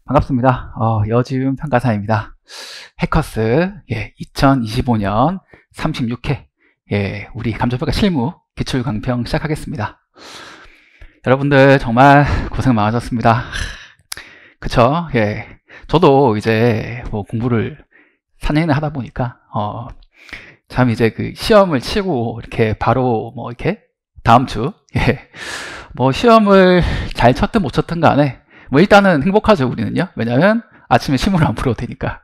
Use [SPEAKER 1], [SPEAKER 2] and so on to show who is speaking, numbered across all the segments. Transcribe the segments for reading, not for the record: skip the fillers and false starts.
[SPEAKER 1] 반갑습니다. 여지훈 평가사입니다. 해커스 2025년 36회 우리 감정평가 실무 기출 강평 시작하겠습니다. 여러분들 정말 고생 많으셨습니다. 그쵸? 저도 이제 뭐 공부를 4년이나 하다 보니까 참 이제 그 시험을 치고 이렇게 바로 뭐 이렇게 다음 주 뭐 시험을 잘 쳤든 못 쳤든 간에 뭐 일단은 행복하죠, 우리는요. 왜냐면 아침에 시험을 안 풀어도 되니까.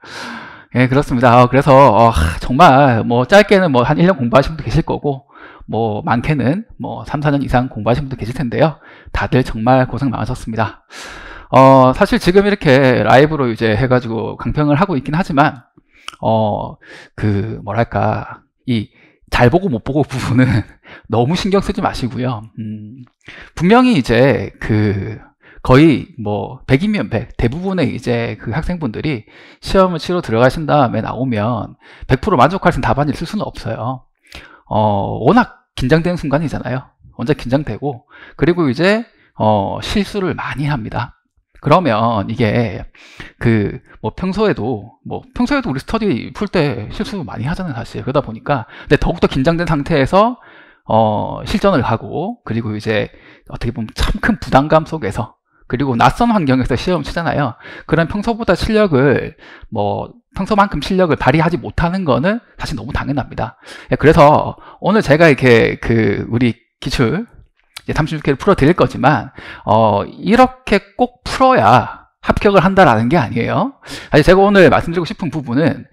[SPEAKER 1] 그렇습니다. 그래서 정말 뭐 짧게는 뭐 한 1년 공부하신 분도 계실 거고 뭐 많게는 뭐 3, 4년 이상 공부하신 분도 계실 텐데요. 다들 정말 고생 많으셨습니다. 사실 지금 이렇게 라이브로 이제 해가지고 강평을 하고 있긴 하지만 그 뭐랄까 이 잘 보고 못 보고 부분은 너무 신경 쓰지 마시고요. 분명히 이제 그 거의 뭐 100이면 100 대부분의 이제 그 학생분들이 시험을 치러 들어가신 다음에 나오면 100% 만족할 수 있는 답안지를 쓸 수는 없어요. 워낙 긴장되는 순간이잖아요. 완전 긴장되고, 그리고 이제 실수를 많이 합니다. 그러면 이게 그 뭐 평소에도 우리 스터디 풀 때 실수 많이 하잖아요, 사실. 그러다 보니까 근데 더욱더 긴장된 상태에서 실전을 가고, 그리고 이제 어떻게 보면 참 큰 부담감 속에서, 그리고 낯선 환경에서 시험을 치잖아요. 그런 평소보다 실력을 평소만큼 실력을 발휘하지 못하는 거는 사실 너무 당연합니다. 그래서 오늘 제가 이렇게 우리 기출 36회를 풀어 드릴 거지만 이렇게 꼭 풀어야 합격을 한다라는 게 아니에요. 사실 제가 오늘 말씀드리고 싶은 부분은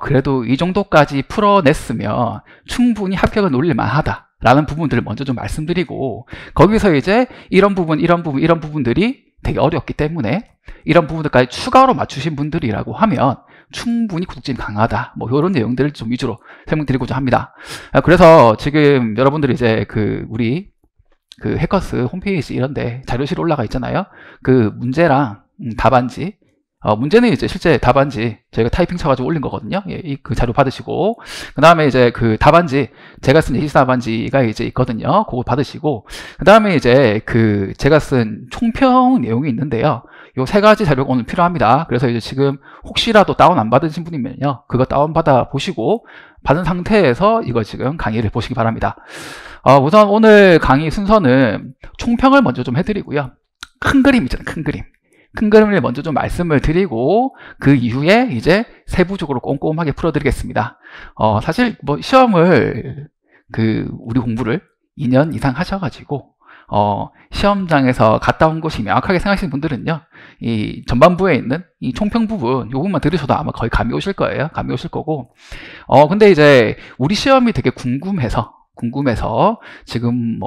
[SPEAKER 1] 그래도 이 정도까지 풀어냈으면 충분히 합격을 노릴 만하다 라는 부분들을 먼저 좀 말씀드리고, 거기서 이제 이런 부분들이 되게 어렵기 때문에 이런 부분들까지 추가로 맞추신 분들이라고 하면 충분히 구독진이 강하다, 뭐 이런 내용들을 좀 위주로 설명드리고자 합니다. 그래서 지금 여러분들이 이제 우리 해커스 홈페이지 이런데 자료실 올라가 있잖아요. 그 문제랑 답안지, 문제는 이제 실제 답안지 저희가 타이핑 쳐가지고 올린 거거든요. 그 자료 받으시고, 그 다음에 이제 그 답안지, 제가 쓴 예시 답안지가 이제 있거든요. 그거 받으시고, 그 다음에 이제 제가 쓴 총평 내용이 있는데요. 요 세 가지 자료가 오늘 필요합니다. 그래서 이제 지금 혹시라도 다운 안 받으신 분이면요, 그거 다운 받아 보시고 받은 상태에서 이거 지금 강의를 보시기 바랍니다. 우선 오늘 강의 순서는 총평을 먼저 좀 해드리고요. 큰 그림 있잖아요, 큰 그림. 큰 그림을 먼저 좀 말씀을 드리고, 그 이후에 이제 세부적으로 꼼꼼하게 풀어드리겠습니다. 사실 뭐 시험을 우리 공부를 2년 이상 하셔가지고 시험장에서 갔다 온 곳이 명확하게 생각하시는 분들은요, 이 전반부에 있는 이 총평 부분, 요것만 들으셔도 아마 거의 감이 오실 거예요. 감이 오실 거고, 근데 이제 우리 시험이 되게 궁금해서 지금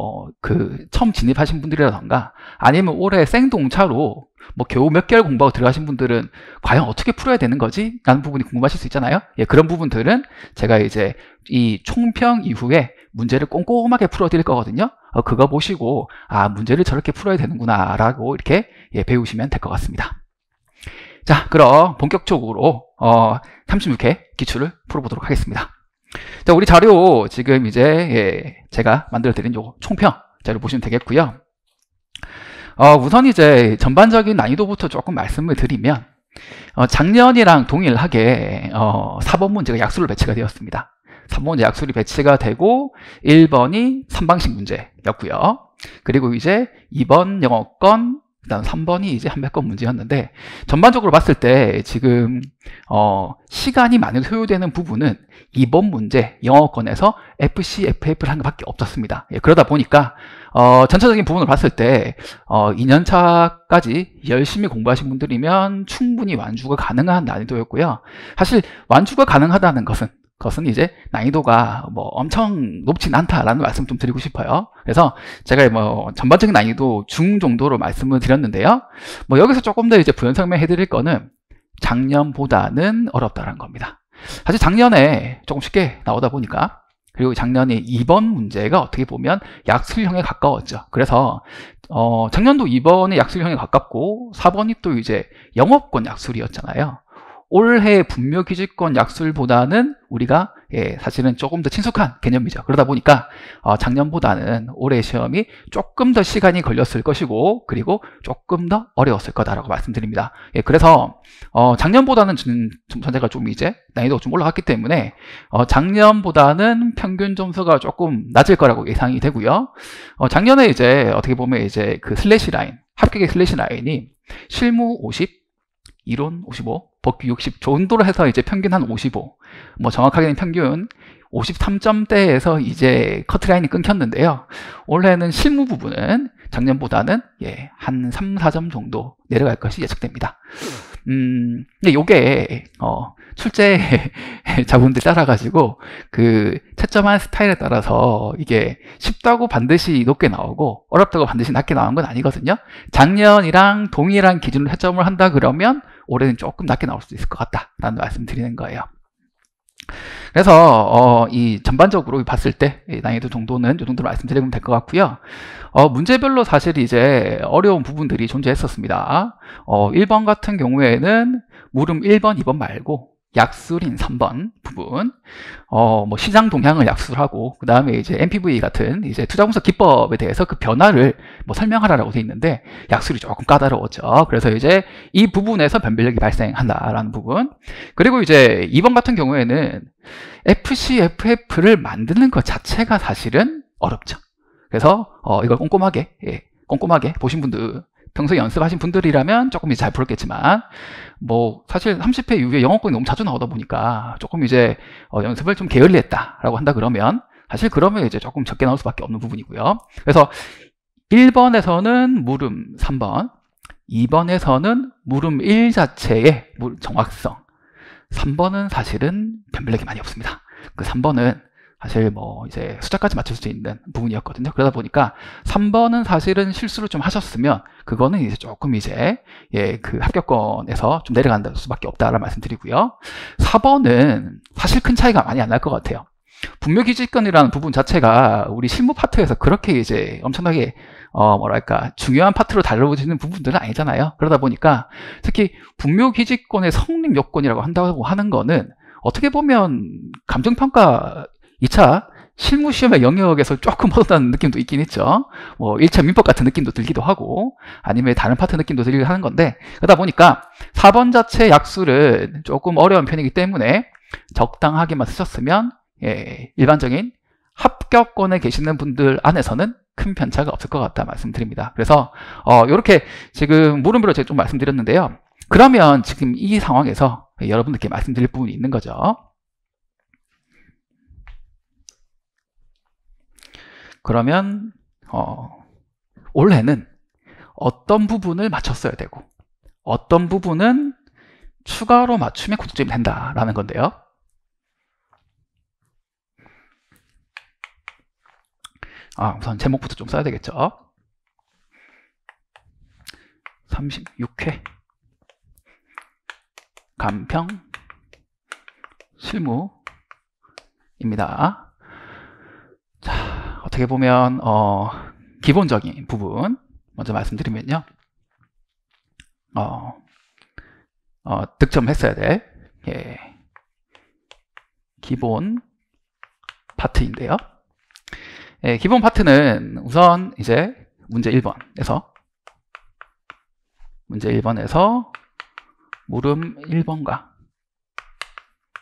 [SPEAKER 1] 처음 진입하신 분들이라던가 아니면 올해 생동차로 겨우 몇 개월 공부하고 들어가신 분들은 과연 어떻게 풀어야 되는 거지? 라는 부분이 궁금하실 수 있잖아요. 그런 부분들은 제가 이제 이 총평 이후에 문제를 꼼꼼하게 풀어드릴 거거든요. 그거 보시고 문제를 저렇게 풀어야 되는구나 라고 이렇게 배우시면 될 것 같습니다. 자, 그럼 본격적으로 36회 기출을 풀어보도록 하겠습니다. 자, 우리 자료 지금 이제 제가 만들어 드린 요 총평 자료 보시면 되겠고요. 우선 이제 전반적인 난이도부터 조금 말씀을 드리면, 작년이랑 동일하게 4번 문제가 약수로 배치가 되었습니다. 3번 문제 약수로 배치가 되고 1번이 3방식 문제였고요. 그리고 이제 2번 영어권, 그다음 3번이 이제 한백권 문제였는데, 전반적으로 봤을 때 지금 시간이 많이 소요되는 부분은 2번 문제 영어권에서 FC, FF를 한 것밖에 없었습니다. 그러다 보니까 전체적인 부분을 봤을 때 2년차까지 열심히 공부하신 분들이면 충분히 완주가 가능한 난이도였고요. 사실 완주가 가능하다는 것은 이제 난이도가 엄청 높진 않다라는 말씀 좀 드리고 싶어요. 그래서 제가 전반적인 난이도 중 정도로 말씀을 드렸는데요. 여기서 조금 더 이제 부연 설명해 드릴 거는 작년보다는 어렵다라는 겁니다. 사실 작년에 조금 쉽게 나오다 보니까, 그리고 작년에 2번 문제가 어떻게 보면 약술형에 가까웠죠. 그래서 작년도 2번이 약술형에 가깝고 4번이 또 이제 영어권 약술이었잖아요. 올해 분묘기지권 약술보다는 우리가 사실은 조금 더 친숙한 개념이죠. 그러다 보니까 작년보다는 올해 시험이 조금 더 시간이 걸렸을 것이고, 그리고 조금 더 어려웠을 거다라고 말씀드립니다. 그래서 작년보다는 전제가 좀 이제 난이도가 좀 올라갔기 때문에 작년보다는 평균 점수가 조금 낮을 거라고 예상이 되고요. 작년에 이제 어떻게 보면 이제 그 슬래시 라인, 합격의 슬래시 라인이 실무 50, 이론 55, 법규 60 정도로 해서 이제 평균 한 55, 뭐 정확하게는 평균 53점대에서 이제 커트라인이 끊겼는데요. 올해는 실무 부분은 작년보다는 한 3, 4점 정도 내려갈 것이 예측됩니다. 근데 요게 출제자분들 따라가지고 그 채점한 스타일에 따라서 이게 쉽다고 반드시 높게 나오고 어렵다고 반드시 낮게 나오는 건 아니거든요. 작년이랑 동일한 기준으로 채점을 한다 그러면 올해는 조금 낮게 나올 수도 있을 것 같다라는 말씀 드리는 거예요. 그래서 이 전반적으로 봤을 때 난이도 정도는 이 정도로 말씀드리면 될 것 같고요. 문제별로 사실 이제 어려운 부분들이 존재했었습니다. 1번 같은 경우에는 물음 1번, 2번 말고 약술인 3번 부분, 뭐 시장 동향을 약술하고, 그 다음에 이제 MPV 같은 이제 투자분석 기법에 대해서 그 변화를 뭐 설명하라라고 돼 있는데 약술이 조금 까다로웠죠. 그래서 이제 이 부분에서 변별력이 발생한다라는 부분. 그리고 이제 2번 같은 경우에는 FC, FF를 만드는 것 자체가 사실은 어렵죠. 그래서 이걸 꼼꼼하게 보신 분들, 평소에 연습하신 분들이라면 조금 이제 잘 풀었겠지만, 뭐 사실 30회 이후에 영어권이 너무 자주 나오다 보니까 조금 이제 연습을 좀 게을리했다라고 한다 그러면 사실 그러면 이제 조금 적게 나올 수밖에 없는 부분이고요. 그래서 1번에서는 물음 3번, 2번에서는 물음 1 자체의 정확성, 3번은 사실은 변별력이 많이 없습니다. 그 3번은 사실 뭐 이제 숫자까지 맞출 수 있는 부분이었거든요. 그러다 보니까 3번은 사실은 실수를 좀 하셨으면 그거는 이제 조금 이제 그 합격권에서 좀 내려간다 수밖에 없다라는 말씀드리고요. 4번은 사실 큰 차이가 많이 안 날 것 같아요. 분묘기지권이라는 부분 자체가 우리 실무 파트에서 그렇게 이제 엄청나게 뭐랄까 중요한 파트로 다뤄지는 부분들은 아니잖아요. 그러다 보니까 특히 분묘기지권의 성립 요건이라고 한다고 하는 거는 어떻게 보면 감정평가 2차 실무시험의 영역에서 조금 벗어나는 느낌도 있긴 있죠. 뭐 1차 민법 같은 느낌도 들기도 하고 아니면 다른 파트 느낌도 들기도 하는 건데, 그러다 보니까 4번 자체 약술은 조금 어려운 편이기 때문에 적당하게만 쓰셨으면 일반적인 합격권에 계시는 분들 안에서는 큰 편차가 없을 것 같다 말씀드립니다. 그래서 이렇게 지금 물음으로 제가 좀 말씀드렸는데요. 그러면 지금 이 상황에서 여러분들께 말씀드릴 부분이 있는 거죠. 그러면 올해는 어떤 부분을 맞췄어야 되고 어떤 부분은 추가로 맞추면 고득점이 된다라는 건데요. 우선 제목부터 좀 써야 되겠죠. 36회 간평 실무입니다. 자, 어떻게 보면 기본적인 부분 먼저 말씀드리면요. 득점했어야 될 기본 파트인데요. 기본 파트는 우선 이제 문제 1번에서 물음 1번과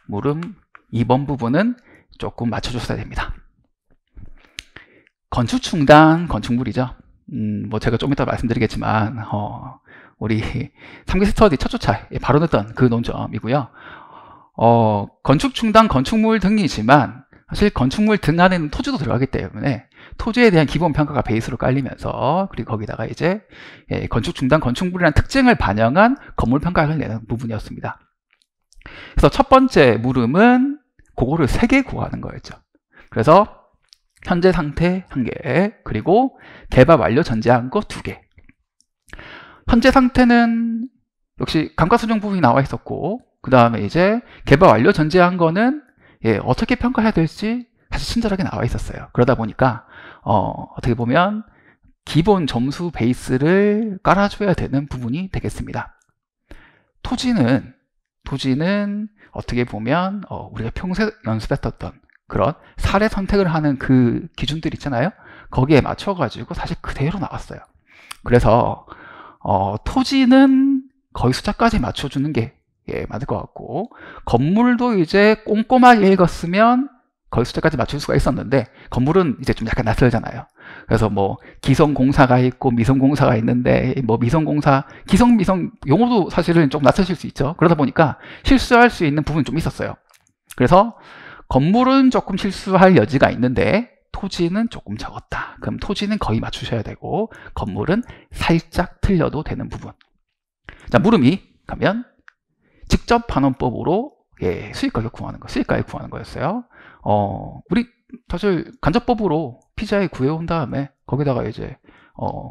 [SPEAKER 1] 물음 2번 부분은 조금 맞춰줬어야 됩니다. 건축 충당, 건축물이죠. 뭐 제가 좀 이따 말씀드리겠지만 우리 3기 스터디 첫 주차에 바로 넣었던 그 논점이고요. 건축 충당, 건축물 등이지만 사실 건축물 등 안에는 토지도 들어가기 때문에 토지에 대한 기본 평가가 베이스로 깔리면서, 그리고 거기다가 이제 건축 중단 건축물이라는 특징을 반영한 건물 평가를 내는 부분이었습니다. 그래서 첫 번째 물음은 그거를 3개 구하는 거였죠. 그래서 현재 상태 1개, 그리고 개발 완료 전제한 거 2개. 현재 상태는 역시 감가수정 부분이 나와 있었고, 그 다음에 이제 개발 완료 전제한 거는 어떻게 평가해야 될지 사실 친절하게 나와 있었어요. 그러다 보니까 어떻게 보면 기본 점수 베이스를 깔아줘야 되는 부분이 되겠습니다. 토지는 토지는 어떻게 보면 우리가 평소에 연습했었던 그런 사례 선택을 하는 그 기준들 있잖아요. 거기에 맞춰가지고 사실 그대로 나왔어요. 그래서 토지는 거의 숫자까지 맞춰주는 게 맞을 것 같고, 건물도 이제 꼼꼼하게 읽었으면 거의 숫자까지 맞출 수가 있었는데, 건물은 이제 좀 약간 낯설잖아요. 그래서 뭐 기성공사가 있고 미성공사가 있는데, 뭐 미성공사, 기성미성 용어도 사실은 좀 낯서실 수 있죠. 그러다 보니까 실수할 수 있는 부분이 좀 있었어요. 그래서 건물은 조금 실수할 여지가 있는데 토지는 조금 적었다. 그럼 토지는 거의 맞추셔야 되고, 건물은 살짝 틀려도 되는 부분. 자, 물음 2 가면 직접 반원법으로 수익가격 구하는 거, 수익가액 구하는 거였어요. 우리 사실 간접법으로 PGI 구해온 다음에 거기다가 이제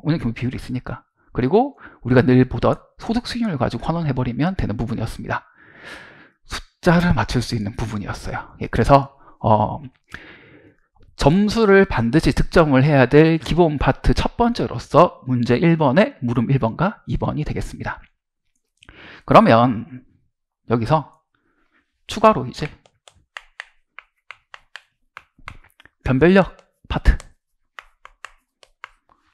[SPEAKER 1] 운영경비 비율이 있으니까, 그리고 우리가 늘 보던 소득 수익률을 가지고 환원해버리면 되는 부분이었습니다. 숫자를 맞출 수 있는 부분이었어요. 그래서 점수를 반드시 득점을 해야 될 기본 파트 첫 번째로서 문제 1번에 물음 1번과 2번이 되겠습니다. 그러면 여기서 추가로 이제 변별력 파트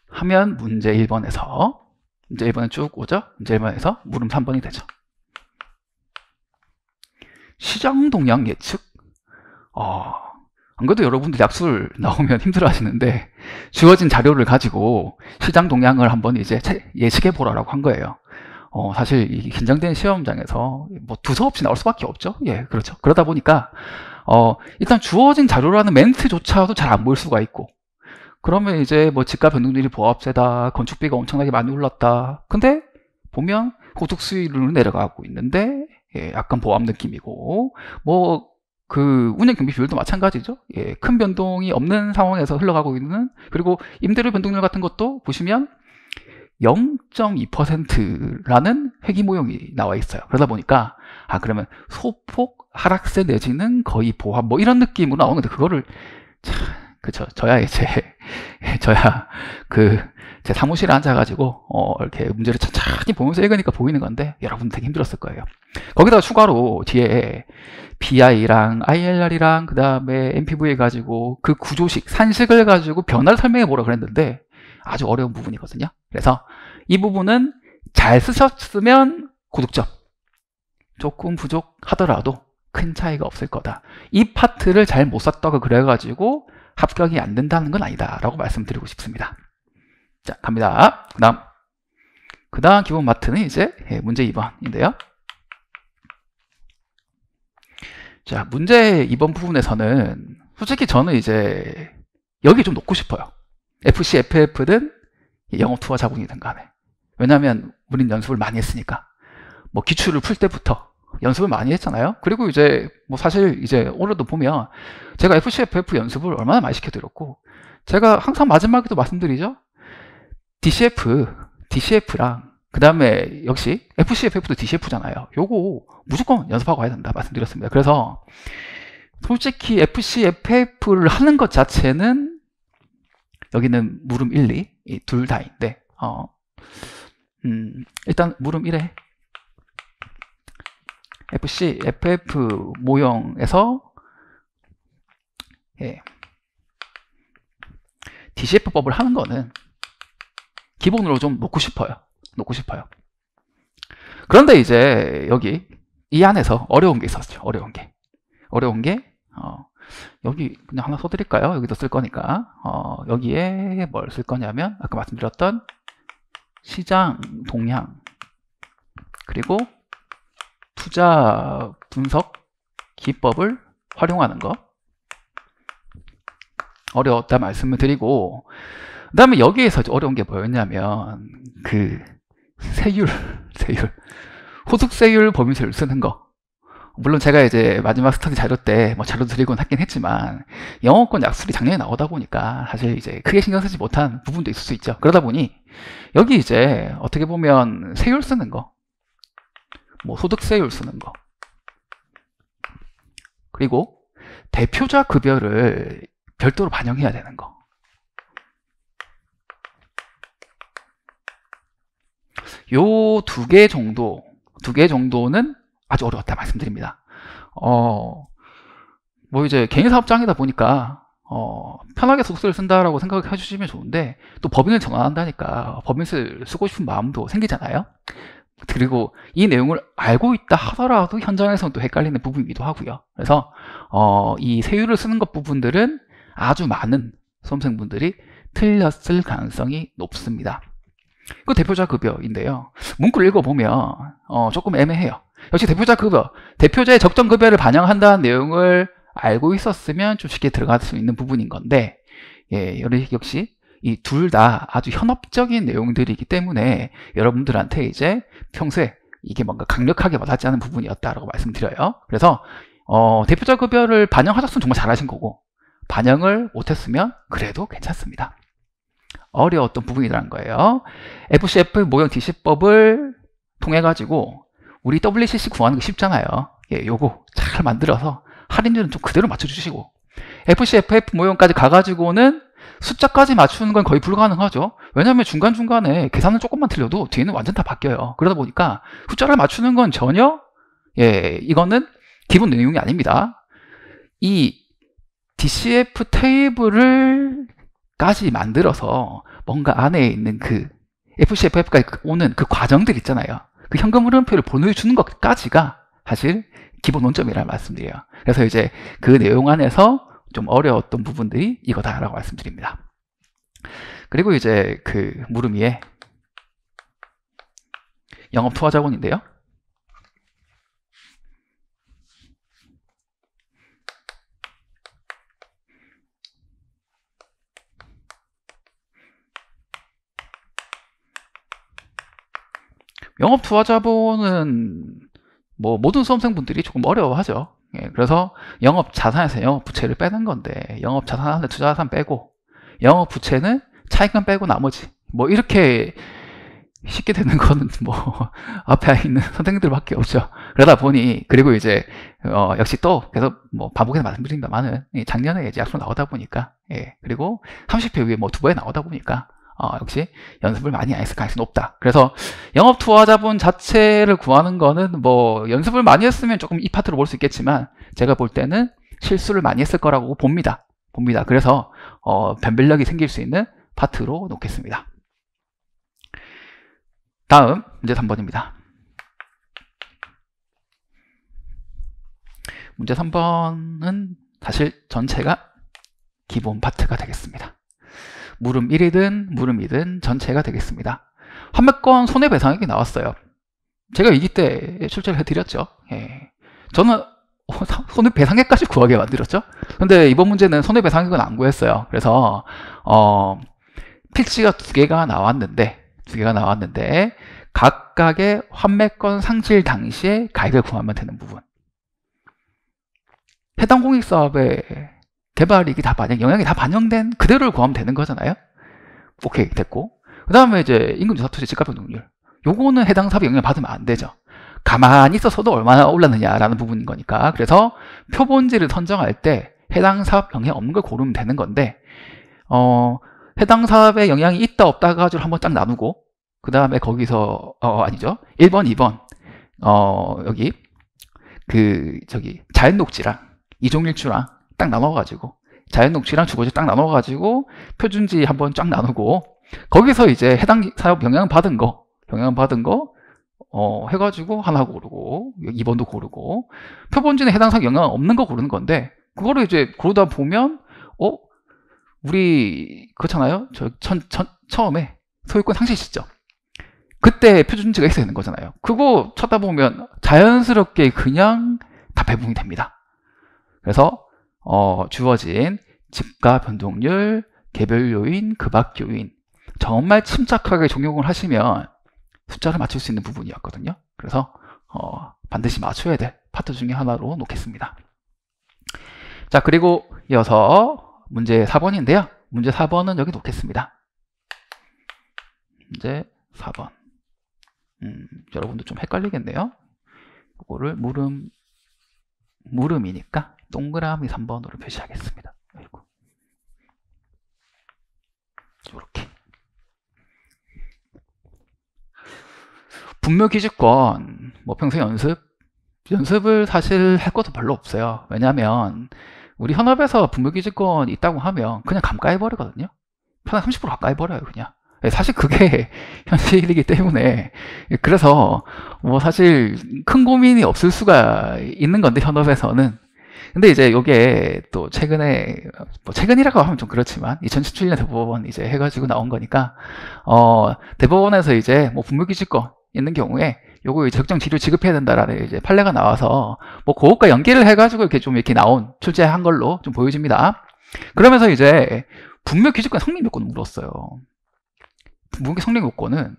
[SPEAKER 1] 하면 문제 1번에서 문제 1번에 쭉 오죠. 문제 1번에서 물음 3번이 되죠. 시장 동향 예측. 안 그래도 여러분들 약술 나오면 힘들어 하시는데, 주어진 자료를 가지고 시장 동향을 한번 이제 예측해 보라라고 한 거예요. 사실 이 긴장된 시험장에서 뭐 두서없이 나올 수밖에 없죠. 그렇죠. 그러다 보니까 일단 주어진 자료라는 멘트조차도 잘 안 보일 수가 있고, 그러면 이제 뭐 집값 변동률이 보합세다, 건축비가 엄청나게 많이 올랐다. 근데 보면 소득 수익률은 내려가고 있는데 약간 보합 느낌이고, 뭐 그 운영 경비 비율도 마찬가지죠. 큰 변동이 없는 상황에서 흘러가고 있는, 그리고 임대료 변동률 같은 것도 보시면 0.2%라는 회귀 모형이 나와 있어요. 그러다 보니까 그러면 소폭 하락세 내지는 거의 보합 뭐 이런 느낌으로 나오는데, 그거를 그쵸, 저야 이제 저야 제 사무실에 앉아가지고 이렇게 문제를 천천히 보면서 읽으니까 보이는 건데, 여러분 되게 힘들었을 거예요. 거기다가 추가로 뒤에 BI랑 ILR이랑 그 다음에 MPV 가지고 그 구조식, 산식을 가지고 변화를 설명해 보라 그랬는데 아주 어려운 부분이거든요. 그래서 이 부분은 잘 쓰셨으면 고득점, 조금 부족하더라도 큰 차이가 없을 거다. 이 파트를 잘 못 썼다고 그래가지고 합격이 안 된다는 건 아니다 라고 말씀드리고 싶습니다. 자, 갑니다. 그 다음 기본 마트는 이제 문제 2번인데요. 자, 문제 2번 부분에서는 솔직히 저는 이제 여기 좀 놓고 싶어요. FC, FF든 영업 투어 자본이든 간에. 왜냐하면 우린 연습을 많이 했으니까. 뭐 기출을 풀 때부터 연습을 많이 했잖아요. 그리고 이제 뭐 사실 이제 오늘도 보면 제가 FC, FF 연습을 얼마나 많이 시켜드렸고, 제가 항상 마지막에도 말씀드리죠. DCF랑 그 다음에 역시 FC, FF도 DCF잖아요. 요거 무조건 연습하고 가야 된다 말씀드렸습니다. 그래서 솔직히 FC, FF를 하는 것 자체는 여기는 물음 1, 2 둘 다인데 일단 물음 1에 FC, FF 모형에서 DCF법을 하는 거는 기본으로 좀 놓고 싶어요. 그런데 이제 여기 이 안에서 어려운 게 있었죠. 어려운 게 여기 그냥 하나 써드릴까요? 여기도 쓸 거니까 여기에 뭘 쓸 거냐면 아까 말씀드렸던 시장 동향, 그리고 투자 분석 기법을 활용하는 거 어려웠다 말씀을 드리고, 그 다음에 여기에서 어려운 게 뭐였냐면 그 세율 소득세율 범위세를 쓰는 거. 물론 제가 이제 마지막 스터디 자료 때 뭐 자료 드리곤 하긴 했지만 영어권 약술이 작년에 나오다 보니까 사실 이제 크게 신경 쓰지 못한 부분도 있을 수 있죠. 그러다 보니 여기 이제 어떻게 보면 세율 쓰는 거, 뭐 소득세율 쓰는 거, 그리고 대표자 급여를 별도로 반영해야 되는 거, 요 두 개 정도는 아주 어려웠다 말씀드립니다. 뭐 이제 개인 사업장이다 보니까 편하게 속세를 쓴다라고 생각해 주시면 좋은데, 또 법인을 전환한다니까 법인을 쓰고 싶은 마음도 생기잖아요. 그리고 이 내용을 알고 있다 하더라도 현장에서는 또 헷갈리는 부분이기도 하고요. 그래서 이 세율을 쓰는 것 부분들은 아주 많은 수험생분들이 틀렸을 가능성이 높습니다. 그 대표자 급여인데요. 문구를 읽어보면 조금 애매해요. 역시 대표자 급여, 대표자의 적정 급여를 반영한다는 내용을 알고 있었으면 좀 쉽게 들어갈 수 있는 부분인 건데, 예, 역시 이 둘 다 아주 현업적인 내용들이기 때문에 여러분들한테 이제 평소에 이게 뭔가 강력하게 와닿지 않은 부분이었다라고 말씀드려요. 그래서 대표자 급여를 반영하셨으면 정말 잘하신 거고, 반영을 못했으면 그래도 괜찮습니다. 어려웠던 부분이라는 거예요. FCF 모형 DC법을 통해 가지고 우리 WCC 구하는 거 쉽잖아요. 예, 요거 잘 만들어서 할인율은 좀 그대로 맞춰주시고, FCFF 모형까지 가가지고는 숫자까지 맞추는 건 거의 불가능하죠. 왜냐하면 중간중간에 계산을 조금만 틀려도 뒤에는 완전 다 바뀌어요. 그러다 보니까 숫자를 맞추는 건 전혀, 예, 이거는 기본 내용이 아닙니다. 이 DCF 테이블을 까지 만들어서 뭔가 안에 있는 그 FCFF까지 오는 그 과정들 있잖아요. 그 현금 흐름표를 보내주는 것까지가 사실 기본 원점이라는 말씀드려요. 그래서 이제 그 내용 안에서 좀 어려웠던 부분들이 이거다라고 말씀드립니다. 그리고 이제 그 물음 위에 영업 투하자본인데요. 영업 투하자본은 뭐 모든 수험생분들이 조금 어려워하죠. 예, 그래서 영업 자산에서 영업 부채를 빼는 건데, 영업 자산에 투자 자산 빼고 영업 부채는 차익금 빼고 나머지, 뭐 이렇게 쉽게 되는 거는 뭐 앞에 있는 선생님들밖에 없죠. 그러다 보니, 그리고 이제 역시 또 계속 뭐 반복해서 말씀드립니다만은 작년에 이제 약속 나오다 보니까, 예, 그리고 30회 위에 뭐 2번에 나오다 보니까 역시 연습을 많이 안 했을 가능성이 높다. 그래서 영업 투하자본 자체를 구하는 거는 뭐 연습을 많이 했으면 조금 이 파트로 볼 수 있겠지만, 제가 볼 때는 실수를 많이 했을 거라고 봅니다. 그래서 변별력이 생길 수 있는 파트로 놓겠습니다. 다음 문제 3번입니다. 문제 3번은 사실 전체가 기본 파트가 되겠습니다. 물음 1이든 물음 2든 전체가 되겠습니다. 판매권 손해배상액이 나왔어요. 제가 2기 때 출제를 해드렸죠. 예. 저는 손해배상액까지 구하게 만들었죠. 근데 이번 문제는 손해배상액은 안 구했어요. 그래서 필지가 2개가 나왔는데 각각의 판매권 상실 당시에 가액을 구하면 되는 부분, 해당 공익사업의 개발이익이 다 영향이 다 반영된 그대로를 구하면 되는 거잖아요. 오케이, 됐고, 그 다음에 이제 임금조사 토지 집값 변동률, 요거는 해당 사업에 영향을 받으면 안 되죠. 가만히 있어서도 얼마나 올랐느냐라는 부분인 거니까. 그래서 표본지를 선정할 때 해당 사업 영향 없는 걸 고르면 되는 건데, 해당 사업에 영향이 있다 없다 가지고 한번 딱 나누고, 그 다음에 거기서 아니죠, 1번 2번 여기 자연녹지랑 이종일주랑 딱 나눠가지고, 자연녹지랑 주거지 딱 나눠가지고 표준지 한번 쫙 나누고, 거기서 이제 해당 사업 영향 받은 거 해가지고 하나 고르고 2번도 고르고, 표본지는 해당 사업 영향 없는 거 고르는 건데, 그거를 이제 고르다 보면 우리 그렇잖아요. 처음에 소유권 상실 시점, 그때 표준지가 있어야 되는 거잖아요. 그거 쳐다보면 자연스럽게 그냥 다 배분이 됩니다. 그래서 주어진 집가 변동률, 개별 요인, 급악 요인 정말 침착하게 적용을 하시면 숫자를 맞출 수 있는 부분이었거든요. 그래서 반드시 맞춰야 될 파트 중에 하나로 놓겠습니다. 자, 그리고 이어서 문제 4번인데요. 문제 4번은 여기 놓겠습니다. 문제 4번. 여러분도 좀 헷갈리겠네요. 그거를 물음이니까 동그라미 3번으로 표시하겠습니다. 이렇게. 분묘 기준권, 뭐 평소 연습 연습을 사실 할 것도 별로 없어요. 왜냐하면 우리 현업에서 분묘기지권이 있다고 하면 그냥 감가해버리거든요. 편한 30% 가까이 버려요, 그냥. 사실 그게 현실이기 때문에. 그래서 뭐 사실 큰 고민이 없을 수가 있는 건데, 현업에서는. 근데 이제 요게 또 최근에, 뭐 최근이라고 하면 좀 그렇지만 2017년 대법원 이제 해가지고 나온 거니까 대법원에서 이제 뭐 분묘기지권 있는 경우에 요거 이제 적정 지료 지급해야 된다라는 이제 판례가 나와서 뭐 그것과 연계를 해가지고 이렇게 좀 이렇게 나온 출제한 걸로 좀 보여집니다. 그러면서 이제 분묘기지권 성립 요건을 물었어요. 분묘 성립 요건은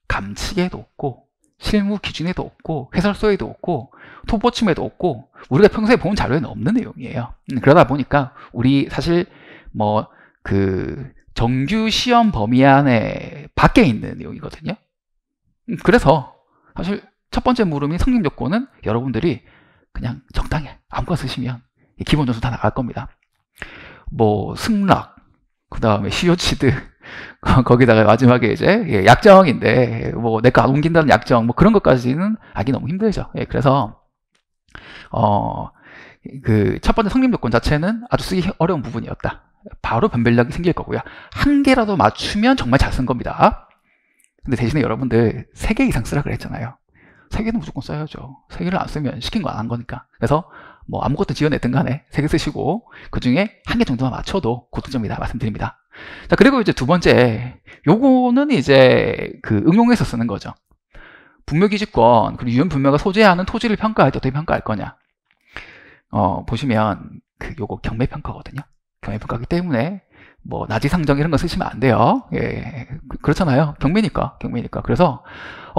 [SPEAKER 1] 감칙에도 없고 실무 기준에도 없고 해설서에도 없고 토보침에도 없고 우리가 평소에 본 자료에는 없는 내용이에요. 그러다 보니까 우리 사실 뭐 그 정규 시험 범위 안에 밖에 있는 내용이거든요. 그래서 사실 첫 번째 물음이 성립 요건은 여러분들이 그냥 적당히 아무거나 쓰시면 기본 점수 다 나갈 겁니다. 뭐 승락, 그 다음에 시효치드, 거기다가 마지막에 이제 약정인데 뭐 내 거 안 옮긴다는 약정, 뭐 그런 것까지는 하기 너무 힘들죠. 그래서 그 첫 번째 성립 요건 자체는 아주 쓰기 어려운 부분이었다. 바로 변별력이 생길 거고요. 한 개라도 맞추면 정말 잘 쓴 겁니다. 근데 대신에 여러분들 3개 이상 쓰라 그랬잖아요. 3개는 무조건 써야죠. 3개를 안 쓰면 시킨 거 안 한 거니까. 그래서 뭐 아무것도 지어냈든 간에 3개 쓰시고 그 중에 1개 정도만 맞춰도 고득점이다 말씀드립니다. 자, 그리고 이제 두 번째, 요거는 이제 그 응용해서 쓰는 거죠. 분묘기지권 그리고 유연분묘가 소재하는 토지를 평가할 때 어떻게 평가할 거냐. 보시면 그 요거 경매평가거든요. 경매평가기 때문에 뭐 나지상정 이런 거 쓰시면 안 돼요. 그렇잖아요. 경매니까. 그래서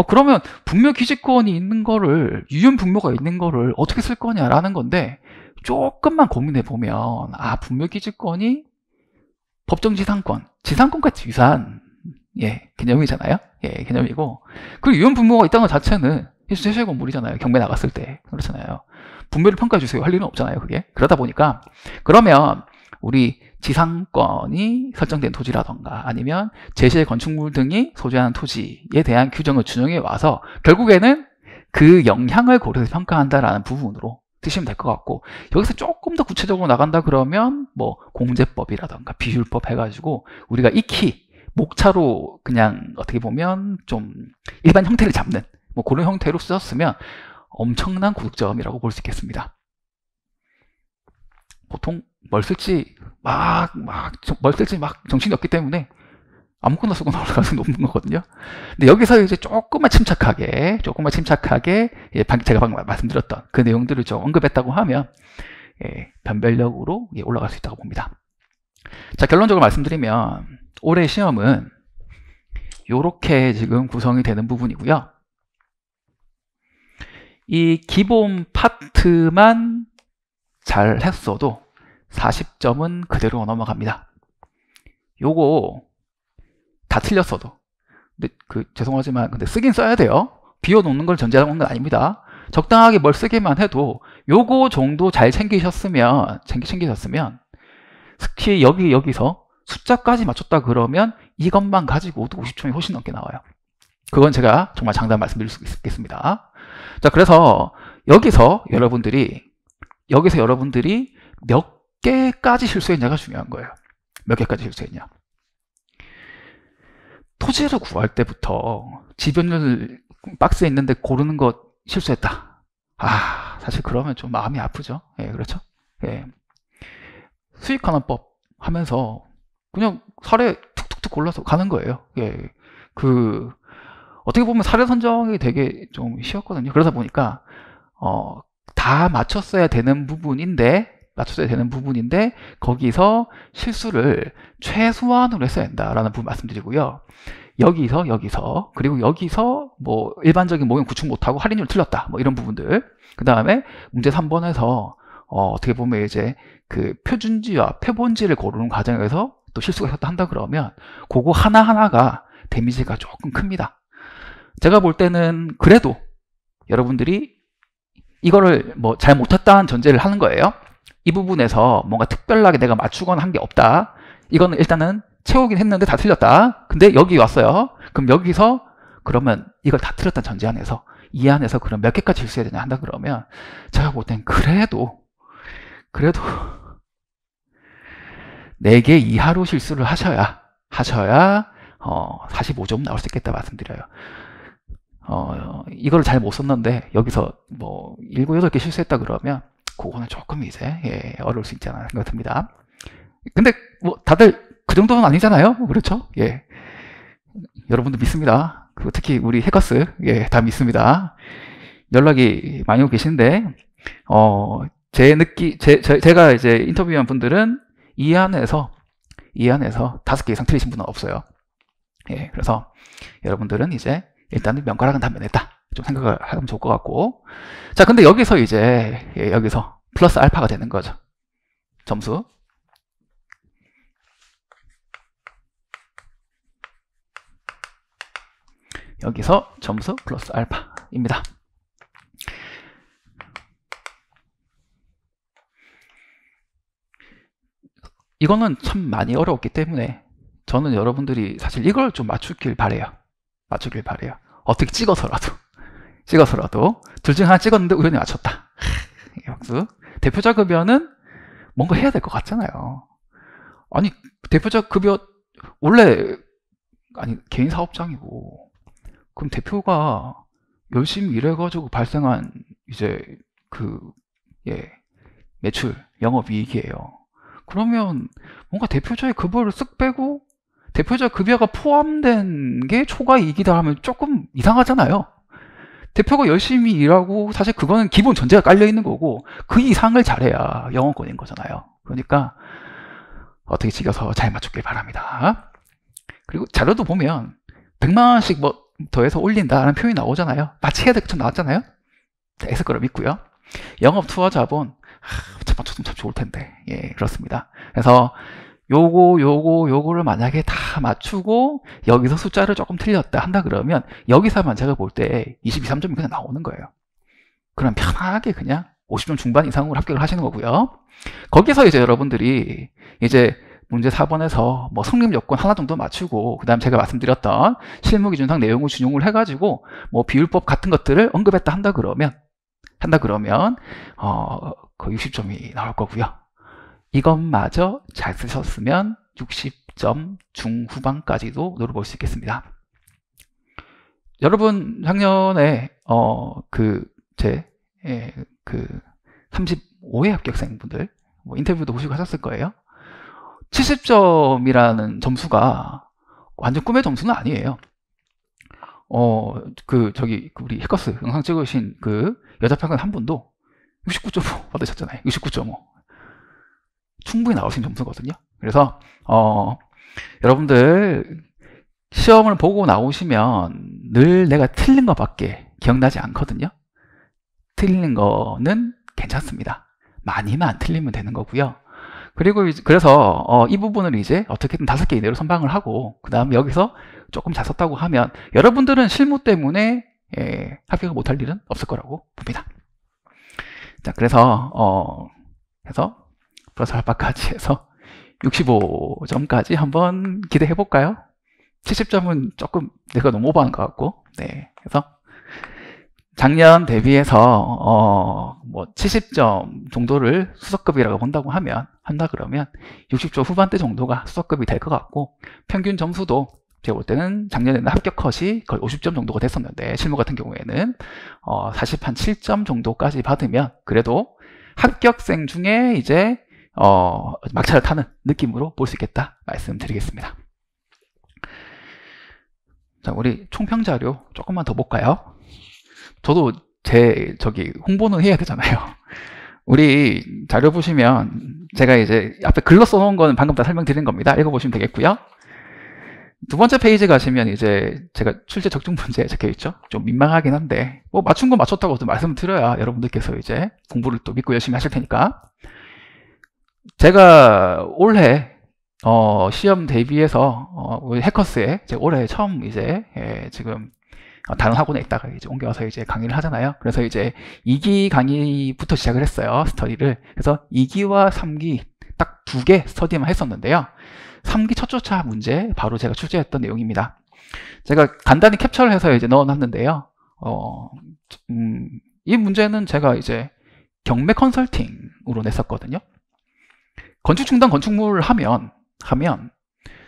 [SPEAKER 1] 그러면 분묘기지권이 있는 거를, 유연분묘가 있는 거를 어떻게 쓸 거냐라는 건데, 조금만 고민해 보면 분묘기지권이 법정지상권, 지상권과 유사한 개념이잖아요. 개념이고, 그리고 유연분묘가 있다는 것 자체는 실수의 건물이잖아요. 경매 나갔을 때. 그렇잖아요. 분묘를 평가해 주세요 할 일은 없잖아요, 그게. 그러다 보니까 그러면 우리 지상권이 설정된 토지라던가 아니면 제시의 건축물 등이 소재하는 토지에 대한 규정을 준용해 와서 결국에는 그 영향을 고려해서 평가한다라는 부분으로 드시면 될 것 같고, 여기서 조금 더 구체적으로 나간다 그러면 뭐 공제법이라던가 비율법 해가지고 우리가 익히 목차로 그냥 어떻게 보면 좀 일반 형태를 잡는 뭐 그런 형태로 쓰셨으면 엄청난 고득점이라고 볼 수 있겠습니다. 보통 뭘 쓸지 막 정신이 없기 때문에 아무거나 쓰고 나올 가능성이 높은 거거든요. 근데 여기서 이제 조금만 침착하게 제가 방금 말씀드렸던 그 내용들을 좀 언급했다고 하면 변별력으로 올라갈 수 있다고 봅니다. 자, 결론적으로 말씀드리면 올해 시험은 이렇게 지금 구성이 되는 부분이고요. 이 기본 파트만 잘 했어도 40점은 그대로 넘어갑니다. 요거 다 틀렸어도, 근데 죄송하지만 근데 쓰긴 써야 돼요. 비워놓는 걸 전제하는 건 아닙니다. 적당하게 뭘 쓰기만 해도 요거 정도 잘 챙기셨으면 특히 여기서 숫자까지 맞췄다 그러면 이것만 가지고도 50점이 훨씬 넘게 나와요. 그건 제가 정말 장담 말씀드릴 수 있겠습니다. 자, 그래서 여기서 여러분들이 몇 개까지 실수했냐가 중요한 거예요. 몇 개까지 실수했냐. 토지를 구할 때부터 지변율 박스에 있는데 고르는 거 실수했다. 사실 그러면 좀 마음이 아프죠. 그렇죠. 수익환원법 하면서 그냥 사례 툭툭툭 골라서 가는 거예요. 어떻게 보면 사례 선정이 되게 좀 쉬웠거든요. 그러다 보니까 다 맞췄어야 되는 부분인데 거기서 실수를 최소한으로 했어야 된다라는 부분 말씀드리고요. 여기서 그리고 여기서 뭐 일반적인 모형 구축 못하고 할인율 틀렸다 뭐 이런 부분들, 그 다음에 문제 3번에서 어떻게 보면 이제 그 표준지와 표본지를 고르는 과정에서 또 실수가 있었다 한다 그러면 그거 하나하나가 데미지가 조금 큽니다. 제가 볼 때는 그래도 여러분들이 이거를 뭐 잘 못했다는 전제를 하는 거예요. 이 부분에서 뭔가 특별하게 내가 맞추거나 한 게 없다. 이거는 일단은 채우긴 했는데 다 틀렸다. 근데 여기 왔어요. 그럼 여기서 그러면 이걸 다 틀렸다는 전제 안에서 이 안에서 그럼 몇 개까지 실수해야 되냐 한다 그러면 제가 볼 땐 그래도 4개 이하로 실수를 하셔야 45점 나올 수 있겠다 말씀드려요. 이걸 잘 못 썼는데 여기서 뭐 7, 8개 실수했다 그러면 그거는 조금 이제 어려울 수 있지 않나 생각 듭니다. 근데 뭐 다들 그 정도는 아니잖아요. 그렇죠? 예. 여러분도 믿습니다. 그리고 특히 우리 해커스 다 믿습니다. 연락이 많이 오고 계신데 제가 이제 인터뷰한 분들은 이 안에서 5개 이상 틀리신 분은 없어요. 예, 그래서 여러분들은 이제 일단은 명가락은 다 면했다. 좀 생각을 하면 좋을 것 같고. 자, 근데 여기서 이제, 여기서 플러스 알파가 되는 거죠. 점수. 여기서 점수 플러스 알파입니다. 이거는 참 많이 어려웠기 때문에 저는 여러분들이 사실 이걸 좀 맞추길 바래요. 어떻게 찍어서라도 둘 중 하나 찍었는데 우연히 맞췄다. 박수. 대표자 급여는 뭔가 해야 될 것 같잖아요. 아니, 대표자 급여 원래 개인 사업장이고 그럼 대표가 열심히 일해가지고 발생한 이제 매출, 영업이익이에요. 그러면 뭔가 대표자의 급여를 쓱 빼고 대표자 급여가 포함된 게 초과이익이다 하면 조금 이상하잖아요. 대표가 열심히 일하고 사실 그거는 기본 전제가 깔려 있는 거고 그 이상을 잘해야 영업권인 거잖아요. 그러니까 어떻게 찍어서 잘 맞추길 바랍니다. 그리고 자료도 보면 100만 원씩 뭐 더해서 올린다라는 표현이 나오잖아요. 마치 해야 될 것처럼 나왔잖아요. 있을 거라 믿고요. 영업 투하 자본 맞췄으면 참 좋을 텐데. 예, 그렇습니다. 그래서 요거를 만약에 다 맞추고 여기서 숫자를 조금 틀렸다 한다 그러면 여기서만 제가 볼 때 22, 3점이 그냥 나오는 거예요. 그럼 편하게 그냥 50점 중반 이상으로 합격을 하시는 거고요. 거기서 이제 여러분들이 이제 문제 4번에서 뭐 성립 요건 하나 정도 맞추고 그 다음 제가 말씀드렸던 실무기준상 내용을 준용을 해가지고 뭐 비율법 같은 것들을 언급했다 한다 그러면 그 60점이 나올 거고요. 이것마저 잘 쓰셨으면 60점 중후반까지도 노려볼 수 있겠습니다. 여러분 작년에 35회 합격생분들 뭐 인터뷰도 보시고 하셨을 거예요. 70점이라는 점수가 완전 꿈의 점수는 아니에요. 우리 해커스 영상 찍으신 그 여자 평균 한 분도 69.5 받으셨잖아요. 69.5. 충분히 나올 수 있는 점수거든요. 그래서 여러분들 시험을 보고 나오시면 늘 내가 틀린 것밖에 기억나지 않거든요. 틀린 거는 괜찮습니다. 많이만 안 틀리면 되는 거고요. 그리고 그래서 이 부분을 이제 어떻게든 5개 이내로 선방을 하고 그 다음에 여기서 조금 잘 썼다고 하면 여러분들은 실무 때문에 합격을 못할 일은 없을 거라고 봅니다. 자, 그래서 플러스 알파까지 해서 65점까지 한번 기대해 볼까요? 70점은 조금 내가 너무 오버한 것 같고, 네. 그래서 작년 대비해서 뭐 70점 정도를 수석급이라고 본다고 한다 그러면 60점 후반대 정도가 수석급이 될 것 같고, 평균 점수도 제가 볼 때는 작년에는 합격 컷이 거의 50점 정도가 됐었는데 실무 같은 경우에는 47점 정도까지 받으면 그래도 합격생 중에 이제 막차를 타는 느낌으로 볼 수 있겠다 말씀드리겠습니다. 자, 우리 총평 자료 조금만 더 볼까요? 저도 홍보는 해야 되잖아요. 우리 자료 보시면 제가 이제 앞에 글로 써놓은 거는 방금 다 설명드린 겁니다. 읽어보시면 되겠고요. 두 번째 페이지 가시면 이제 제가 출제 적중 문제 적혀있죠. 좀 민망하긴 한데 뭐 맞춘 거 맞췄다고 말씀을 드려야 여러분들께서 이제 공부를 또 믿고 열심히 하실 테니까. 제가 올해 시험 대비해서 우리 해커스에 올해 처음 이제 지금 다른 학원에 있다가 이제 옮겨와서 이제 강의를 하잖아요. 그래서 이제 2기 강의부터 시작을 했어요. 스터디를. 그래서 2기와 3기 딱 2개 스터디만 했었는데요. 3기 첫 조차 문제 바로 제가 출제했던 내용입니다. 제가 간단히 캡처를 해서 이제 넣어놨는데요. 어, 이 문제는 제가 이제 경매 컨설팅으로 냈었거든요. 건축 중단 건축물을 하면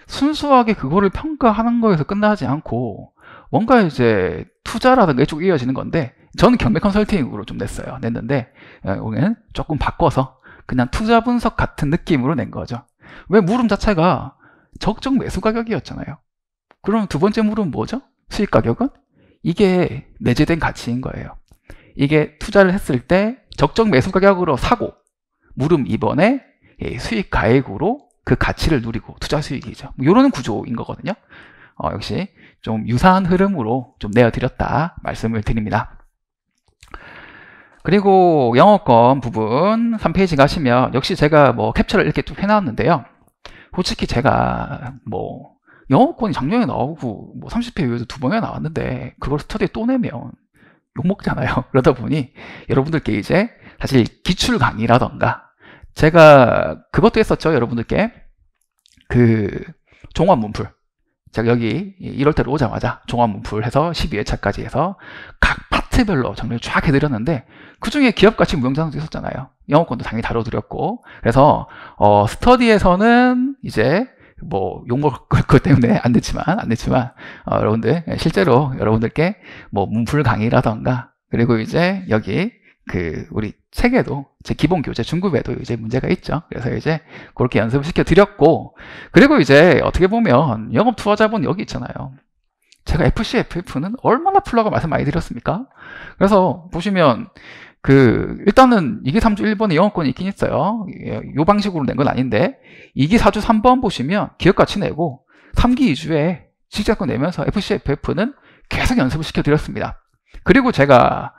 [SPEAKER 1] 순수하게 그거를 평가하는 거에서 끝나지 않고 뭔가 이제 투자라든가 이쪽 이어지는 건데, 저는 경매 컨설팅으로 좀 냈는데 여기는 조금 바꿔서 그냥 투자 분석 같은 느낌으로 낸 거죠. 왜? 물음 자체가 적정 매수 가격이었잖아요. 그럼 두 번째 물음은 뭐죠? 수익 가격은? 이게 내재된 가치인 거예요. 이게 투자를 했을 때 적정 매수 가격으로 사고, 물음 2번에 수익 가액으로 그 가치를 누리고 투자 수익이죠. 이런 구조인 거거든요. 역시 좀 유사한 흐름으로 좀 내어드렸다 말씀을 드립니다. 그리고 영어권 부분 3페이지 가시면 역시 제가 뭐 캡처를 이렇게 쭉 해놨는데요. 솔직히 제가 뭐 영어권이 작년에 나오고 뭐 30회 이후에도 2번이나 나왔는데 그걸 스터디에 또 내면 욕먹잖아요. 그러다 보니 여러분들께 이제 사실 기출 강의라던가, 제가 그것도 했었죠. 여러분들께 그 종합 문풀, 제가 여기 1월달에 오자마자 종합 문풀 해서 12회차까지 해서 각 파트별로 정리를 쫙 해드렸는데, 그 중에 기업가치 무형자산도 있었잖아요. 영어권도 당연히 다뤄드렸고, 그래서 스터디에서는 이제 뭐 욕먹을 것 때문에 안 됐지만 여러분들 실제로 여러분들께 뭐 문풀 강의라던가, 그리고 이제 여기 그 우리 책에도 제 기본 교재 중급에도 이제 문제가 있죠. 그래서 이제 그렇게 연습을 시켜 드렸고, 그리고 이제 어떻게 보면 영업 투자자본 여기 있잖아요. 제가 FC, FF는 얼마나 풀라고 말씀 많이 드렸습니까? 그래서 보시면 일단은 2기 3주 1번에 영업권이 있긴 있어요. 이 방식으로 낸 건 아닌데 2기 4주 3번 보시면 기업가치 내고 3기 2주에 지적권 내면서 FC, FF는 계속 연습을 시켜 드렸습니다. 그리고 제가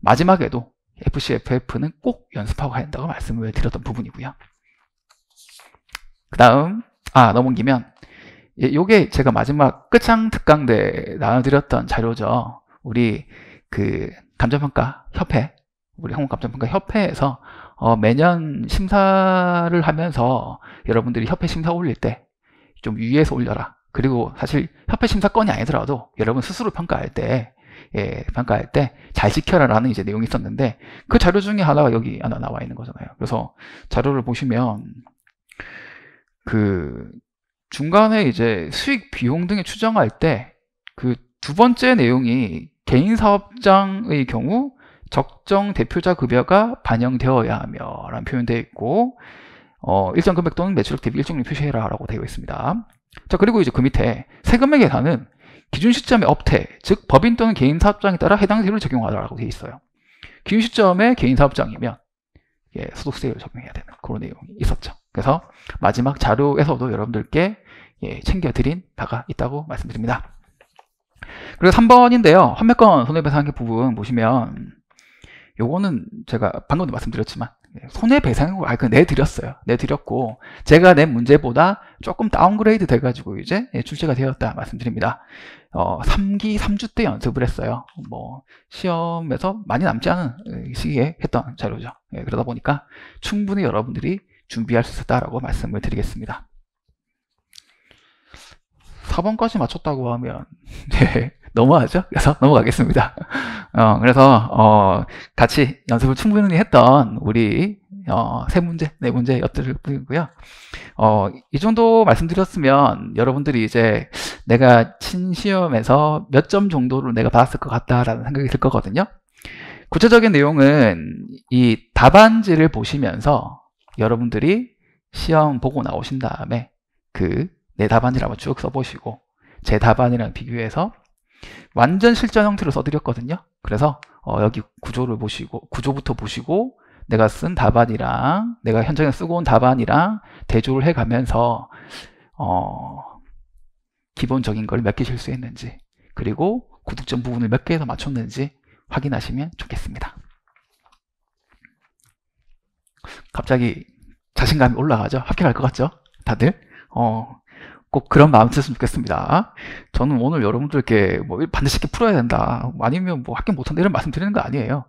[SPEAKER 1] 마지막에도 FC, FF는 꼭 연습하고 가야 된다고 말씀을 드렸던 부분이고요. 그 다음 넘기면 요게 제가 마지막 끝장 특강대 나눠드렸던 자료죠. 우리 감정평가 협회, 우리 한국감정평가 협회에서 매년 심사를 하면서 여러분들이 협회 심사 올릴 때 좀 유의해서 올려라. 그리고 사실 협회 심사권이 아니더라도 여러분 스스로 평가할 때 잘 지켜라라는 이제 내용이 있었는데, 그 자료 중에 하나가 여기 하나 나와 있는 거잖아요. 그래서 자료를 보시면 중간에 이제 수익 비용 등을 추정할 때 두 번째 내용이 개인 사업장의 경우 적정 대표자 급여가 반영되어야 하며 라는 표현되어 있고, 일정 금액 또는 매출액 대비 일정률 표시해라 라고 되어 있습니다. 자, 그리고 이제 그 밑에 세금의 계산은 기준 시점의 업태, 즉 법인 또는 개인 사업장에 따라 해당 세율을 적용하라고 되어 있어요. 기준 시점에 개인 사업장이면 소득세율을 적용해야 되는 그런 내용이 있었죠. 그래서 마지막 자료에서도 여러분들께 챙겨드린 바가 있다고 말씀드립니다. 그리고 3번인데요. 환매권 손해배상액 부분 보시면 요거는 제가 방금도 말씀드렸지만 손해배상액으로 내드렸어요. 내드렸고 제가 낸 문제보다 조금 다운그레이드 돼가지고 이제 출제가 되었다 말씀드립니다. 3기 3주 때 연습을 했어요. 뭐 시험에서 많이 남지 않은 시기에 했던 자료죠. 그러다 보니까 충분히 여러분들이 준비할 수 있었다라고 말씀을 드리겠습니다. 4번까지 맞췄다고 하면 너무하죠? 그래서 넘어가겠습니다. 그래서 같이 연습을 충분히 했던 우리 세 문제, 네 문제 엿들을 뿐이고요. 이 정도 말씀드렸으면 여러분들이 이제 내가 친 시험에서 몇 점 정도를 내가 받았을 것 같다라는 생각이 들 거거든요. 구체적인 내용은 이 답안지를 보시면서 여러분들이 시험 보고 나오신 다음에 내 답안지를 한번 쭉 써보시고 제 답안이랑 비교해서 완전 실전 형태로 써드렸거든요. 그래서 여기 구조를 보시고, 구조부터 보시고 내가 쓴 답안이랑 내가 현장에 쓰고 온 답안이랑 대조를 해가면서 기본적인 걸 몇 개 실수했는지, 그리고 구득점 부분을 몇 개에서 맞췄는지 확인하시면 좋겠습니다. 갑자기 자신감이 올라가죠? 합격할 것 같죠? 다들? 꼭 그런 마음 드셨으면 좋겠습니다. 저는 오늘 여러분들께 뭐 반드시 이렇게 풀어야 된다, 아니면 뭐 합격 못한다 이런 말씀 드리는 거 아니에요.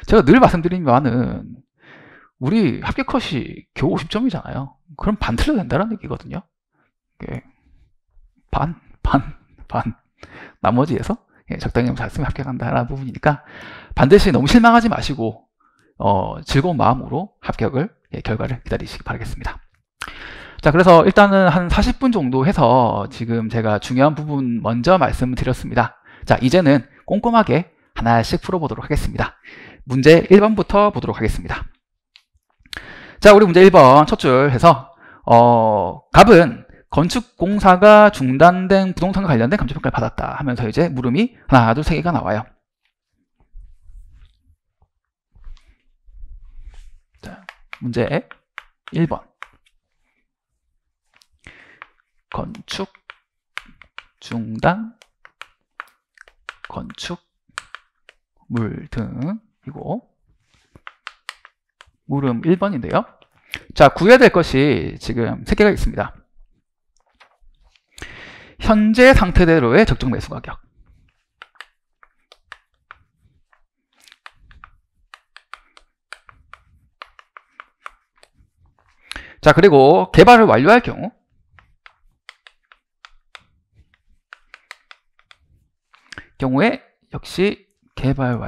[SPEAKER 1] 제가 늘 말씀드리면은 우리 합격 컷이 겨우 50점이잖아요. 그럼 반 틀려도 된다는 얘기거든요. 반. 나머지에서 예, 적당히 잘 쓰면 합격한다라는 부분이니까 반드시 너무 실망하지 마시고 즐거운 마음으로 합격을 결과를 기다리시기 바라겠습니다. 자, 그래서 일단은 한 40분 정도 해서 지금 제가 중요한 부분 먼저 말씀을 드렸습니다. 자, 이제는 꼼꼼하게 하나씩 풀어보도록 하겠습니다. 문제 1번부터 보도록 하겠습니다. 자, 우리 문제 1번 첫 줄 해서 갑은 건축공사가 중단된 부동산과 관련된 감정평가를 받았다 하면서 이제 물음이 하나, 둘, 세 개가 나와요. 자, 문제 1번. 건축 중단 건축물 등이고 물음 1번인데요. 자, 구해야 될 것이 지금 3개가 있습니다. 현재 상태대로의 적정 매수 가격, 자, 그리고 개발을 완료할 경우에 역시 개발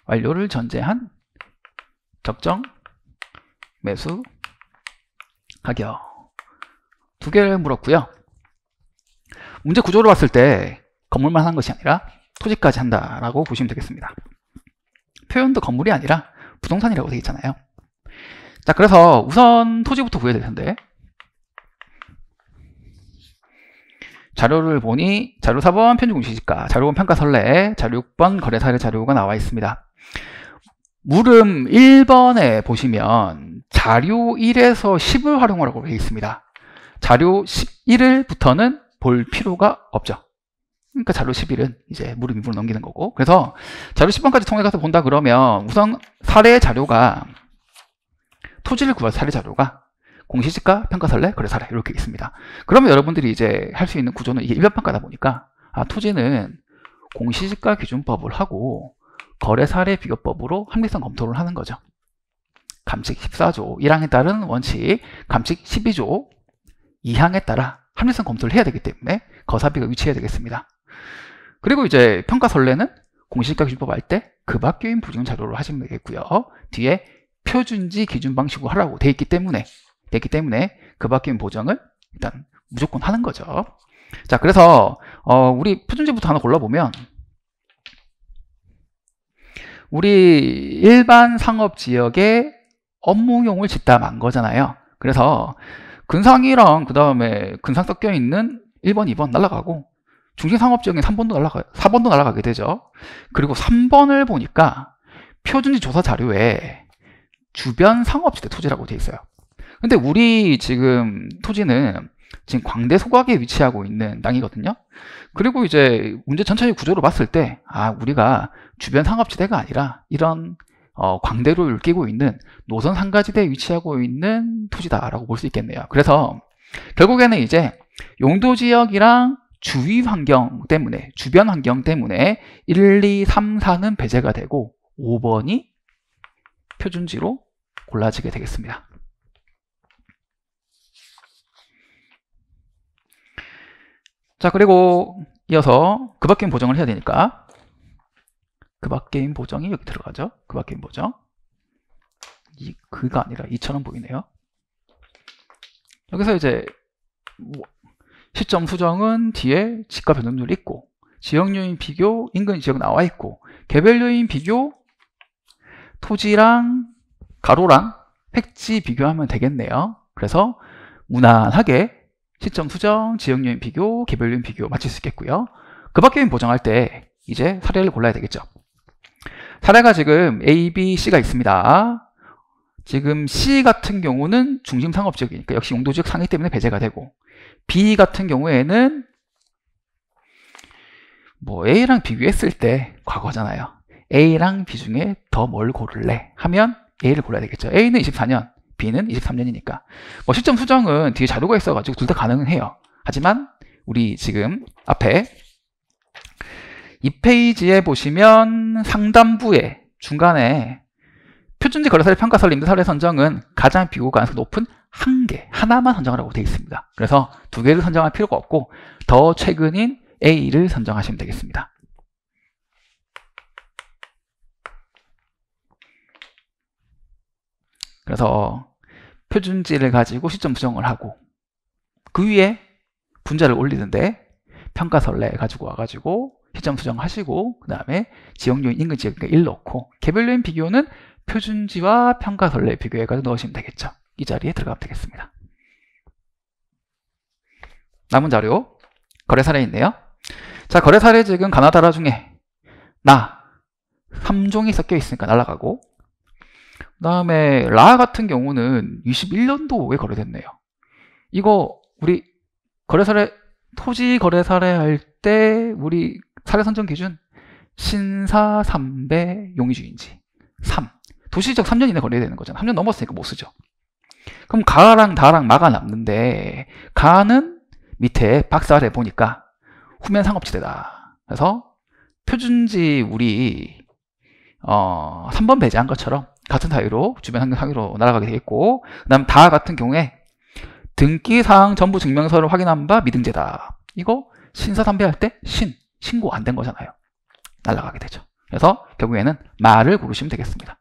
[SPEAKER 1] 완료를 전제한 적정 매수 가격 2개를 물었고요. 문제 구조를 봤을 때 건물만 하는 것이 아니라 토지까지 한다라고 보시면 되겠습니다. 표현도 건물이 아니라 부동산이라고 되어 있잖아요. 자, 그래서 우선 토지부터 구해야 될 텐데 자료를 보니 자료 4번 편중공시지가, 자료 5번 평가설례, 자료 6번 거래사례 자료가 나와 있습니다. 물음 1번에 보시면 자료 1에서 10을 활용하라고 되어 있습니다. 자료 11부터는 볼 필요가 없죠. 그러니까 자료 11은 이제 물음 2부로 넘기는 거고, 그래서 자료 10번까지 통해가서 본다 그러면 우선 사례 자료가 토지를 구할 사례 자료가 공시지가, 평가설례, 거래사례 이렇게 있습니다. 그러면 여러분들이 이제 할 수 있는 구조는 이게 일반평가다 보니까 토지는 공시지가 기준법을 하고 거래사례 비교법으로 합리성 검토를 하는 거죠. 감칙 14조 1항에 따른 원칙, 감칙 12조 2항에 따라 합리성 검토를 해야 되기 때문에 거사비가 위치해야 되겠습니다. 그리고 이제 평가설례는 공시지가 기준법 할 때 그 밖인 부증 자료로 하시면 되겠고요. 뒤에 표준지 기준 방식으로 하라고 돼 있기 때문에 그 바뀐 보정을 일단 무조건 하는 거죠. 자, 그래서 우리 표준지부터 하나 골라보면 우리 일반 상업지역에 업무용을 짓다 만 거잖아요. 그래서 근상이랑 그 다음에 근상 섞여 있는 1번, 2번 날아가고 중심상업지역에 4번도 날아가게 되죠. 그리고 3번을 보니까 표준지 조사 자료에 주변 상업지대 토지라고 되어 있어요. 근데 우리 지금 토지는 지금 광대 소각에 위치하고 있는 땅이거든요. 그리고 이제 문제 전체의 구조로 봤을 때 우리가 주변 상업지대가 아니라 이런 광대를 끼고 있는 노선 상가지대에 위치하고 있는 토지다라고 볼 수 있겠네요. 그래서 결국에는 이제 용도지역이랑 주위 환경 때문에, 주변 환경 때문에 1, 2, 3, 4는 배제가 되고 5번이 표준지로 골라지게 되겠습니다. 자, 그리고 이어서 그 밖인 보정을 해야 되니까 그 밖인 보정이 여기 들어가죠. 그 밖인 보정. 그가 아니라 이처럼 보이네요. 여기서 이제 시점 수정은 뒤에 지가 변동률이 있고, 지역 요인 비교 인근 지역 나와 있고, 개별 요인 비교 토지랑 가로랑 획지 비교하면 되겠네요. 그래서 무난하게 시점 수정, 지역 요인 비교, 개별 요인 비교 맞출 수 있겠고요. 그 밖에 요인 보정할 때 이제 사례를 골라야 되겠죠. 사례가 지금 A, B, C가 있습니다. 지금 C 같은 경우는 중심 상업지역이니까 역시 용도지역 상위 때문에 배제가 되고, B 같은 경우에는 A랑 비교했을 때 과거잖아요. A랑 B 중에 더 뭘 고를래 하면 A를 골라야 되겠죠. A는 24년, B는 23년이니까. 시점 수정은 뒤에 자료가 있어가지고 둘 다 가능은 해요. 하지만 우리 지금 앞에 이 페이지에 보시면 상단부에 중간에 표준지 거래사례 평가설 임대 사례 선정은 가장 비교 가능성이 높은 한 개, 하나만 선정하라고 되어 있습니다. 그래서 두 개를 선정할 필요가 없고 더 최근인 A를 선정하시면 되겠습니다. 그래서 표준지를 가지고 시점 수정을 하고 그 위에 분자를 올리는데 평가설례 가지고 와가지고 시점 수정하시고 그 다음에 지역요인 인근지역 1 넣고 개별요인 비교는 표준지와 평가설례 비교해가지고 넣으시면 되겠죠. 이 자리에 들어가면 되겠습니다. 남은 자료 거래사례 있네요. 자, 거래사례 지금 가나다라 중에 나 3종이 섞여 있으니까 날아가고 그 다음에 라 같은 경우는 21년도에 거래됐네요. 이거 우리 거래사례 토지 거래사례 할 때 우리 사례 선정 기준 신사 3배 용의주인지 3 도시적 3년 이내 거래해야 되는 거잖아. 3년 넘었으니까 못 쓰죠. 그럼 가랑 다랑 마가 남는데 가는 밑에 박스 아래 보니까 후면 상업지대다. 그래서 표준지 우리 3번 배제한 것처럼 같은 사유로 주변 환경 사유로 날아가게 되겠고 그 다음 다 같은 경우에 등기사항 전부 증명서를 확인한 바 미등재다. 이거 신사 3배 할 때 신고 안 된 거잖아요. 날아가게 되죠. 그래서 결국에는 마를 고르시면 되겠습니다.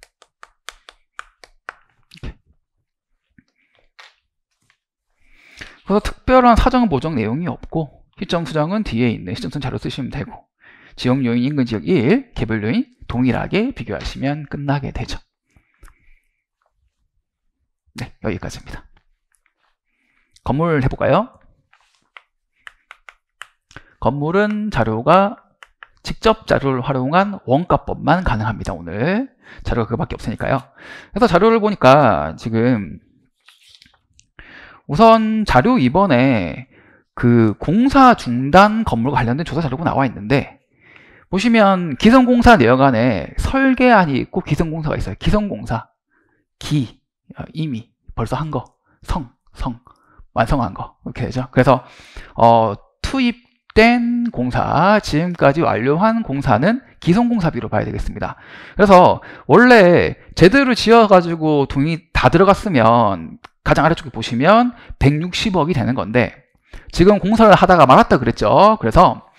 [SPEAKER 1] 그래서 특별한 사정 보정 내용이 없고 시점 수정은 뒤에 있는 시점 수정 자료 쓰시면 되고 지역 요인 인근 지역 1, 개별 요인 동일하게 비교하시면 끝나게 되죠. 네, 여기까지입니다. 건물 해볼까요? 건물은 자료가 직접 자료를 활용한 원가법만 가능합니다. 오늘 자료가 그거밖에 없으니까요. 그래서 자료를 보니까 지금 우선 자료 2번에 그 공사 중단 건물과 관련된 조사 자료가 나와 있는데 보시면 기성공사 내역 안에 설계안이 있고 기성공사가 있어요. 기성공사 이미 벌써 한 거, 완성한 거 이렇게 되죠. 그래서 투입된 공사, 지금까지 완료한 공사는 기성공사비로 봐야 되겠습니다. 그래서 원래 제대로 지어가지고 돈이 다 들어갔으면 가장 아래쪽에 보시면 160억이 되는 건데 지금 공사를 하다가 말았다 그랬죠. 그래서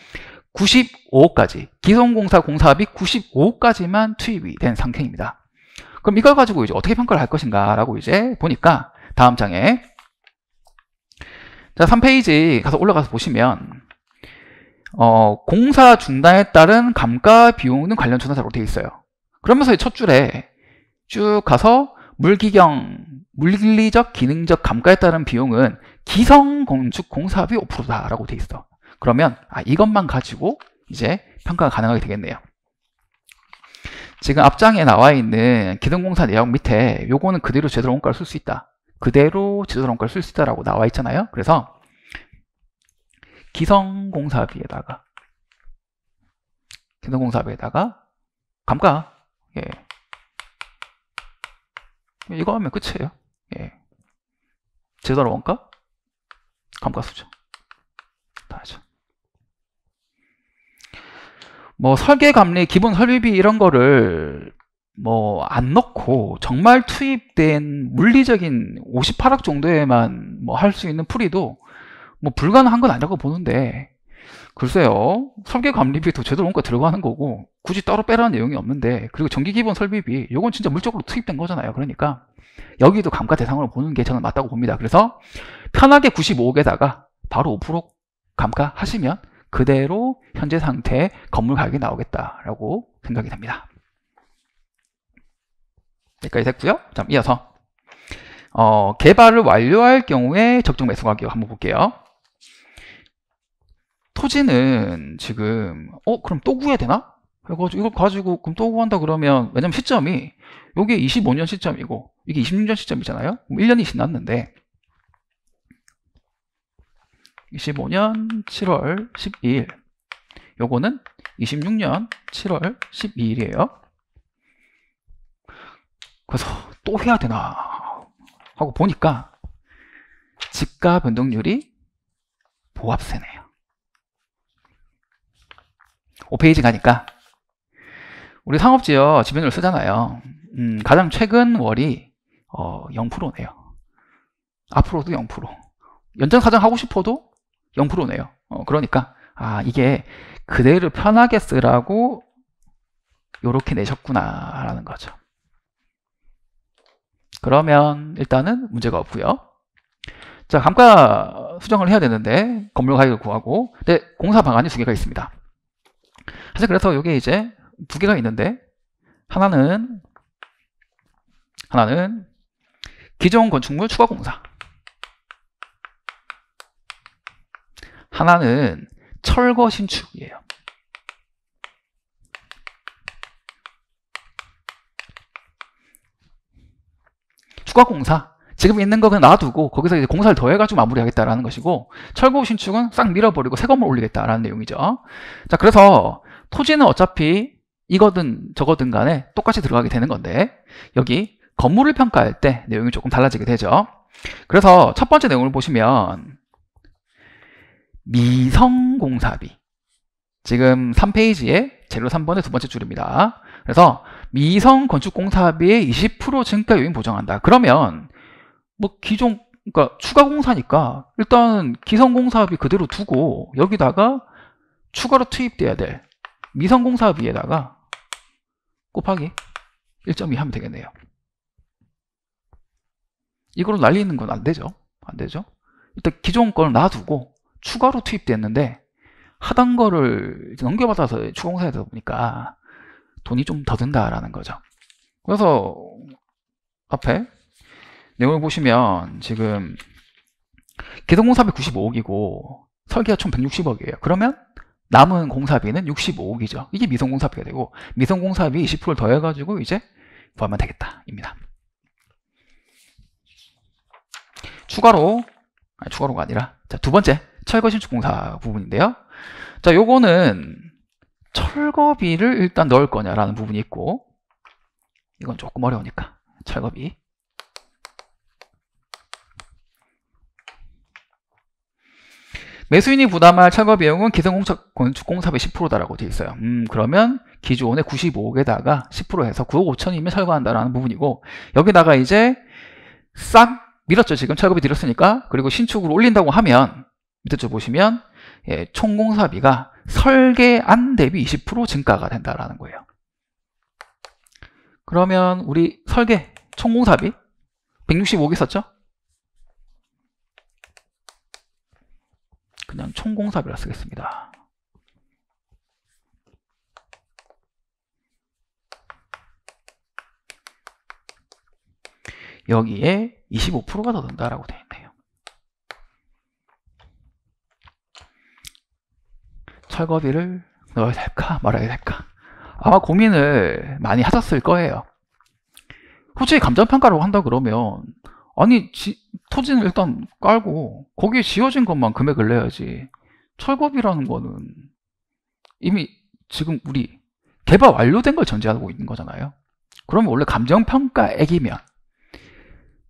[SPEAKER 1] 95억까지 기성공사 공사비 95억까지만 투입이 된 상태입니다. 그럼 이걸 가지고 이제 어떻게 평가를 할 것인가 라고 이제 보니까 다음 장에 자 3페이지 가서 올라가서 보시면 공사 중단에 따른 감가 비용은 관련 조사자로 되어 있어요. 그러면서 첫 줄에 쭉 가서 물리적 기능적 감가에 따른 비용은 기성건축 공사비 5%다 라고 되어 있어. 그러면 이것만 가지고 이제 평가가 가능하게 되겠네요. 지금 앞장에 나와 있는 기성공사 내역 밑에 요거는 그대로 제대로 원가를 쓸 수 있다. 그대로 제대로 원가를 쓸 수 있다라고 나와 있잖아요. 그래서 기성공사비에다가 감가 이거 하면 끝이에요. 제대로 원가 감가수죠. 다 하죠. 뭐 설계감리, 기본 설비비 이런 거를 뭐 안 넣고 정말 투입된 물리적인 58억 정도에만 뭐 할 수 있는 풀이도 뭐 불가능한 건 아니라고 보는데 글쎄요. 설계감리비도 제대로 원가 들어가는 거고 굳이 따로 빼라는 내용이 없는데 그리고 정기기본 설비비 요건 진짜 물적으로 투입된 거잖아요. 그러니까 여기도 감가 대상으로 보는 게 저는 맞다고 봅니다. 그래서 편하게 95억에다가 바로 5% 감가 하시면 그대로 현재 상태의 건물 가격이 나오겠다라고 생각이 됩니다. 여기까지 됐고요. 자, 이어서 개발을 완료할 경우에 적정 매수 가격 한번 볼게요. 토지는 지금 그럼 또 구해야 되나? 이거 가지고 그럼 또 구한다 그러면 왜냐면 시점이 요게 25년 시점이고 이게 26년 시점이잖아요. 1년이 지났는데 25년 7월 12일 요거는 26년 7월 12일이에요. 그래서 또 해야 되나 하고 보니까 지가 변동률이 보합세네요. 5페이지 가니까 우리 상업지역 지분율 쓰잖아요. 가장 최근 월이 0%네요. 앞으로도 0%. 연장사정 하고 싶어도 0%네요. 그러니까 이게 그대로 편하게 쓰라고 요렇게 내셨구나 라는 거죠. 그러면 일단은 문제가 없고요. 자, 감가 수정을 해야 되는데 건물 가격을 구하고, 근데 공사 방안이 두 개가 있습니다. 사실 그래서 이게 이제 두 개가 있는데, 하나는 기존 건축물 추가 공사, 하나는 철거 신축이에요. 추가 공사, 지금 있는 거 그냥 놔두고 거기서 이제 공사를 더해가지고 마무리하겠다라는 것이고, 철거 신축은 싹 밀어버리고 새 건물 올리겠다라는 내용이죠. 자, 그래서 토지는 어차피 이거든 저거든 간에 똑같이 들어가게 되는 건데, 여기 건물을 평가할 때 내용이 조금 달라지게 되죠. 그래서 첫 번째 내용을 보시면 미성공사비, 지금 3페이지에 재료 3번의 두 번째 줄입니다. 그래서 미성건축공사비의 20% 증가 요인 보정한다. 그러면 뭐 기존, 그러니까 추가 공사니까 일단 기성공사비 그대로 두고 여기다가 추가로 투입돼야 될 미성공사비에다가 곱하기 1.2 하면 되겠네요. 이걸로 날리는 건 안 되죠. 안 되죠. 일단 기존 걸 놔두고 추가로 투입됐는데 하던 거를 넘겨받아서 추가 공사하다 보니까 돈이 좀 더 든다라는 거죠. 그래서 앞에 내용을 보시면 지금 기성공사비 95억이고 설계가 총 160억이에요. 그러면 남은 공사비는 65억이죠. 이게 미성공사비가 되고, 미성공사비 20%를 더해가지고 이제 구하면 되겠다입니다. 추가로가 아니라, 자, 두 번째 철거 신축 공사 부분인데요. 자, 요거는 철거비를 일단 넣을 거냐라는 부분이 있고, 이건 조금 어려우니까 철거비. 매수인이 부담할 철거 비용은 기성건축공사비 10%다라고 되어 있어요. 그러면 기존의 95억에다가 10% 해서 9억 5천이면 철거한다라는 부분이고, 여기다가 이제 싹 밀었죠. 지금 철거비 들였으니까. 그리고 신축으로 올린다고 하면 밑에 쪽 보시면 총 공사비가 설계안 대비 20% 증가가 된다라는 거예요. 그러면 우리 설계 총 공사비 165억 있었죠? 그냥 총 공사비라 쓰겠습니다. 여기에 25%가 더 든다라고 되어 있네요. 철거비를 넣어야 될까 말아야 될까, 아마 고민을 많이 하셨을 거예요. 솔직히 감정평가라고 한다 그러면, 아니 토지는 일단 깔고 거기에 지어진 것만 금액을 내야지, 철거비라는 거는 이미 지금 우리 개발 완료된 걸 전제하고 있는 거잖아요. 그러면 원래 감정평가액이면,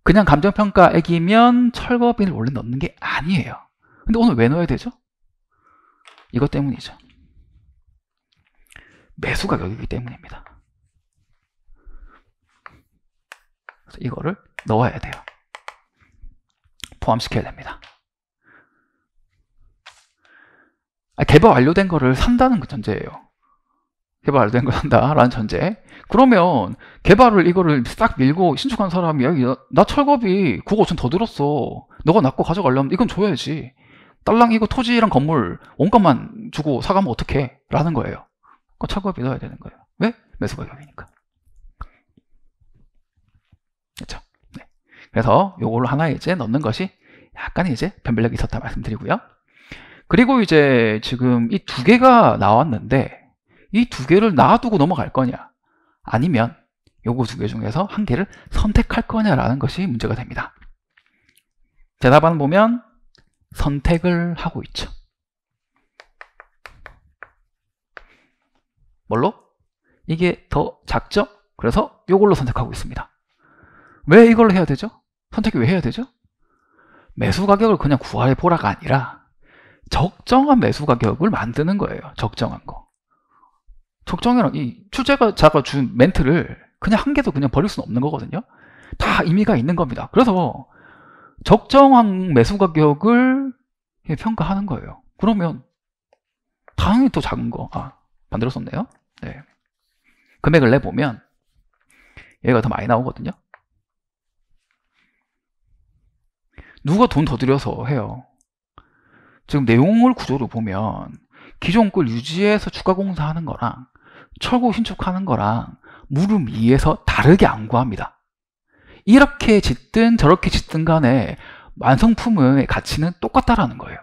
[SPEAKER 1] 그냥 감정평가액이면 철거비를 원래 넣는 게 아니에요. 근데 오늘 왜 넣어야 되죠? 이것 때문이죠. 매수 가격이기 때문입니다. 그래서 이거를 넣어야 돼요. 포함시켜야 됩니다. 개발 완료된 거를 산다는 그 전제예요. 개발 완료된 걸 산다라는 전제. 그러면 개발을 이거를 싹 밀고 신축한 사람이, 나 철거비 9억 5천 더 들었어, 너가 나 거 가져가려면 이건 줘야지, 딸랑 이거 토지랑 건물 원가만 주고 사가면 어떡해 라는 거예요. 그러니까 철거비 넣어야 되는 거예요. 왜? 매수 가격이니까. 그렇죠? 네. 그래서 요거를 하나 이제 넣는 것이 약간 이제 변별력이 있었다 말씀드리고요. 그리고 이제 지금 이 두 개가 나왔는데, 이 두 개를 놔두고 넘어갈 거냐, 아니면 요거 두 개 중에서 한 개를 선택할 거냐라는 것이 문제가 됩니다. 대답안 보면 선택을 하고 있죠. 뭘로? 이게 더 작죠? 그래서 요걸로 선택하고 있습니다. 왜 이걸로 해야 되죠? 선택이 왜 해야 되죠? 매수 가격을 그냥 구해 보라가 아니라 적정한 매수 가격을 만드는 거예요. 적정한 거. 적정이랑 이 출제자가 준 멘트를 그냥 한 개도 그냥 버릴 수는 없는 거거든요. 다 의미가 있는 겁니다. 그래서 적정한 매수 가격을 평가하는 거예요. 그러면 당연히 더 작은 거, 반대로 썼네요. 네. 금액을 내보면 얘가 더 많이 나오거든요. 누가 돈 더 들여서 해요? 지금 내용을 구조를 보면 기존 걸 유지해서 추가 공사하는 거랑 철거 신축하는 거랑 무릎 위에서 다르게 안 구합니다. 이렇게 짓든 저렇게 짓든 간에 완성품의 가치는 똑같다라는 거예요.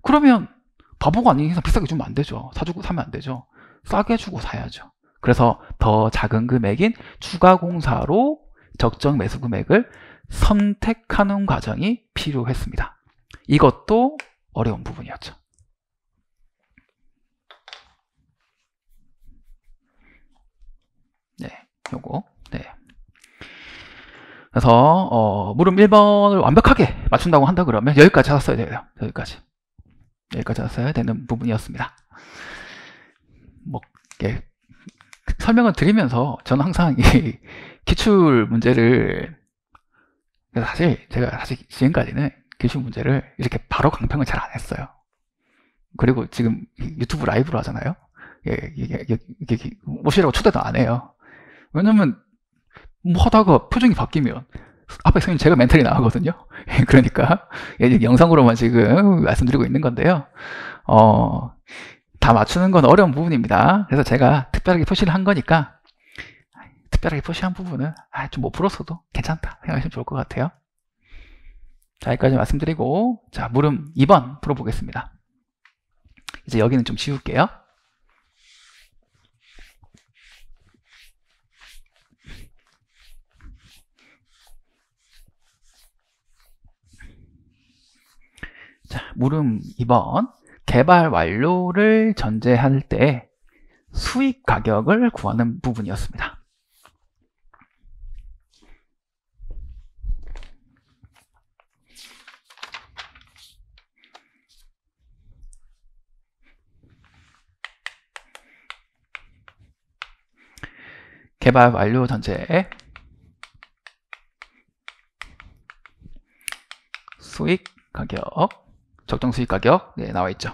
[SPEAKER 1] 그러면 바보가 아닌 이상 비싸게 주면 안 되죠. 사주고 사면 안 되죠. 싸게 주고 사야죠. 그래서 더 작은 금액인 추가 공사로 적정 매수 금액을 선택하는 과정이 필요했습니다. 이것도 어려운 부분이었죠. 네, 요거. 네. 그래서 물음 1번을 완벽하게 맞춘다고 한다 그러면 여기까지 찾았어야 돼요. 여기까지 찾았어야 되는 부분이었습니다. 뭐 설명을 드리면서 저는 항상 이 기출 문제를 제가 지금까지는 기출 문제를 이렇게 바로 강평을 잘 안 했어요. 그리고 지금 유튜브 라이브로 하잖아요. 이게 오시라고 초대도 안 해요. 왜냐면 뭐 하다가 표정이 바뀌면 앞에 선생님 제가 멘탈이 나가거든요. 그러니까 영상으로만 지금 말씀드리고 있는 건데요. 다 맞추는 건 어려운 부분입니다. 그래서 제가 특별하게 표시를 한 거니까 특별하게 표시한 부분은 좀 못 풀었어도 괜찮다 생각하시면 좋을 것 같아요. 자, 여기까지 말씀드리고 자, 물음 2번 풀어보겠습니다. 이제 여기는 좀 지울게요. 자, 물음 2번. 개발 완료를 전제할 때 수익 가격을 구하는 부분이었습니다. 개발 완료 전제 수익 가격, 적정 수익 가격 나와 있죠.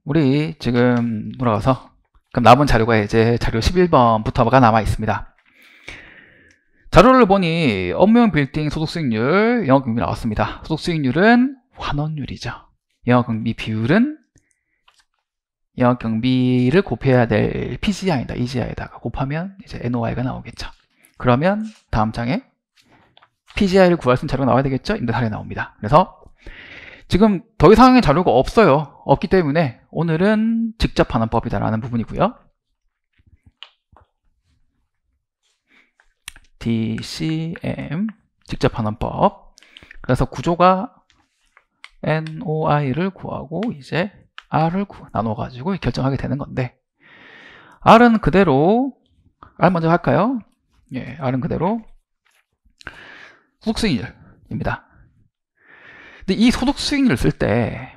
[SPEAKER 1] 우리 지금 돌아가서 그럼 남은 자료가 이제 자료 11번부터가 남아 있습니다. 자료를 보니 업무용 빌딩 소득수익률 영업경비 나왔습니다. 소득수익률은 환원율이죠. 영업경비 비율은 영업경비를 곱해야 될 PGI다, EGI에다가 곱하면 이제 NOI가 나오겠죠. 그러면 다음 장에 PGI를 구할 수 있는 자료가 나와야 되겠죠? 임대 사례 나옵니다. 그래서 지금 더 이상의 자료가 없어요. 없기 때문에 오늘은 직접 환원법이다라는 부분이고요. DCM 직접 환원법. 그래서 구조가 NOI를 구하고 이제 R을 나눠가지고 결정하게 되는 건데 R은 그대로 R 먼저 할까요? 예, R은 그대로 소득수익률입니다. 근데 이 소득수익률을 쓸 때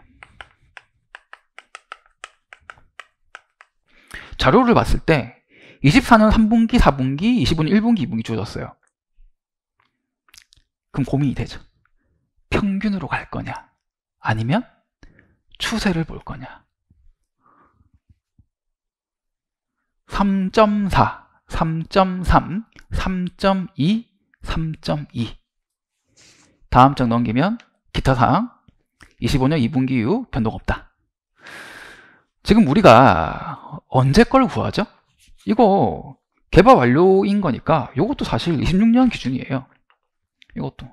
[SPEAKER 1] 자료를 봤을 때 24년 3분기, 4분기, 25년 1분기, 2분기 주어졌어요. 그럼 고민이 되죠. 평균으로 갈 거냐 아니면 추세를 볼 거냐. 3.4, 3.3, 3.2, 3.2 다음 장 넘기면 기타 사항 25년 2분기 이후 변동 없다. 지금 우리가 언제 걸 구하죠? 이거 개발 완료인 거니까 이것도 사실 26년 기준이에요. 이것도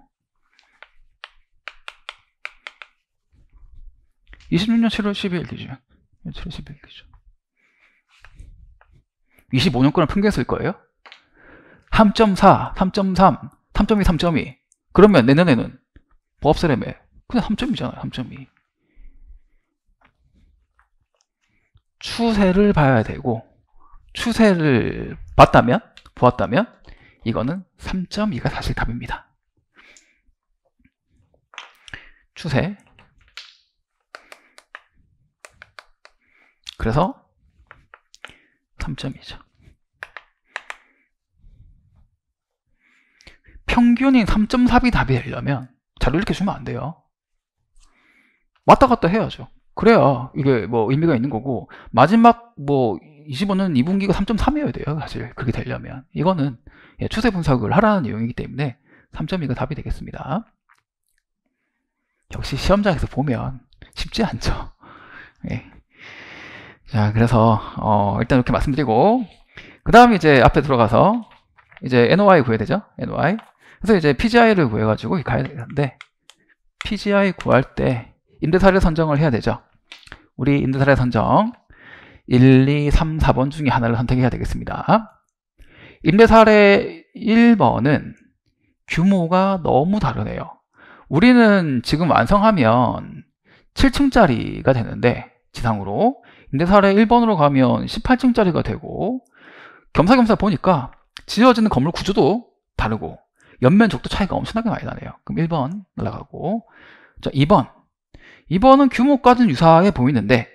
[SPEAKER 1] 26년 7월 12일 기준 7월 12일 기준 25년 거는 평균 쓸 거예요. 3.4, 3.3, 3.2, 3.2 그러면 내년에는 보합세례매 그냥 3.2잖아요. 3.2 추세를 봐야 되고 추세를 보았다면 이거는 3.2가 사실 답입니다. 추세 그래서 3점이죠. 평균이 3.4이 답이 되려면 자료 이렇게 주면 안 돼요. 왔다 갔다 해야죠. 그래야 이게 뭐 의미가 있는 거고, 마지막 뭐 25년 2분기가 3.3이어야 돼요. 사실 그렇게 되려면. 이거는 추세 분석을 하라는 내용이기 때문에 3.2가 답이 되겠습니다. 역시 시험장에서 보면 쉽지 않죠. 예. 자, 그래서 일단 이렇게 말씀드리고, 그 다음에 이제 앞에 들어가서 이제 NOI 구해야 되죠. NOI. 그래서 이제 PGI를 구해가지고 가야 되는데, PGI 구할 때 임대사례 선정을 해야 되죠. 우리 임대사례 선정 1, 2, 3, 4번 중에 하나를 선택해야 되겠습니다. 임대사례 1번은 규모가 너무 다르네요. 우리는 지금 완성하면 7층짜리가 되는데, 지상으로 임대사례 1번으로 가면 18층짜리가 되고, 겸사겸사 보니까 지어지는 건물 구조도 다르고 연면적도 차이가 엄청나게 많이 나네요. 그럼 1번 날아가고, 자, 2번은 규모까지는 유사해 보이는데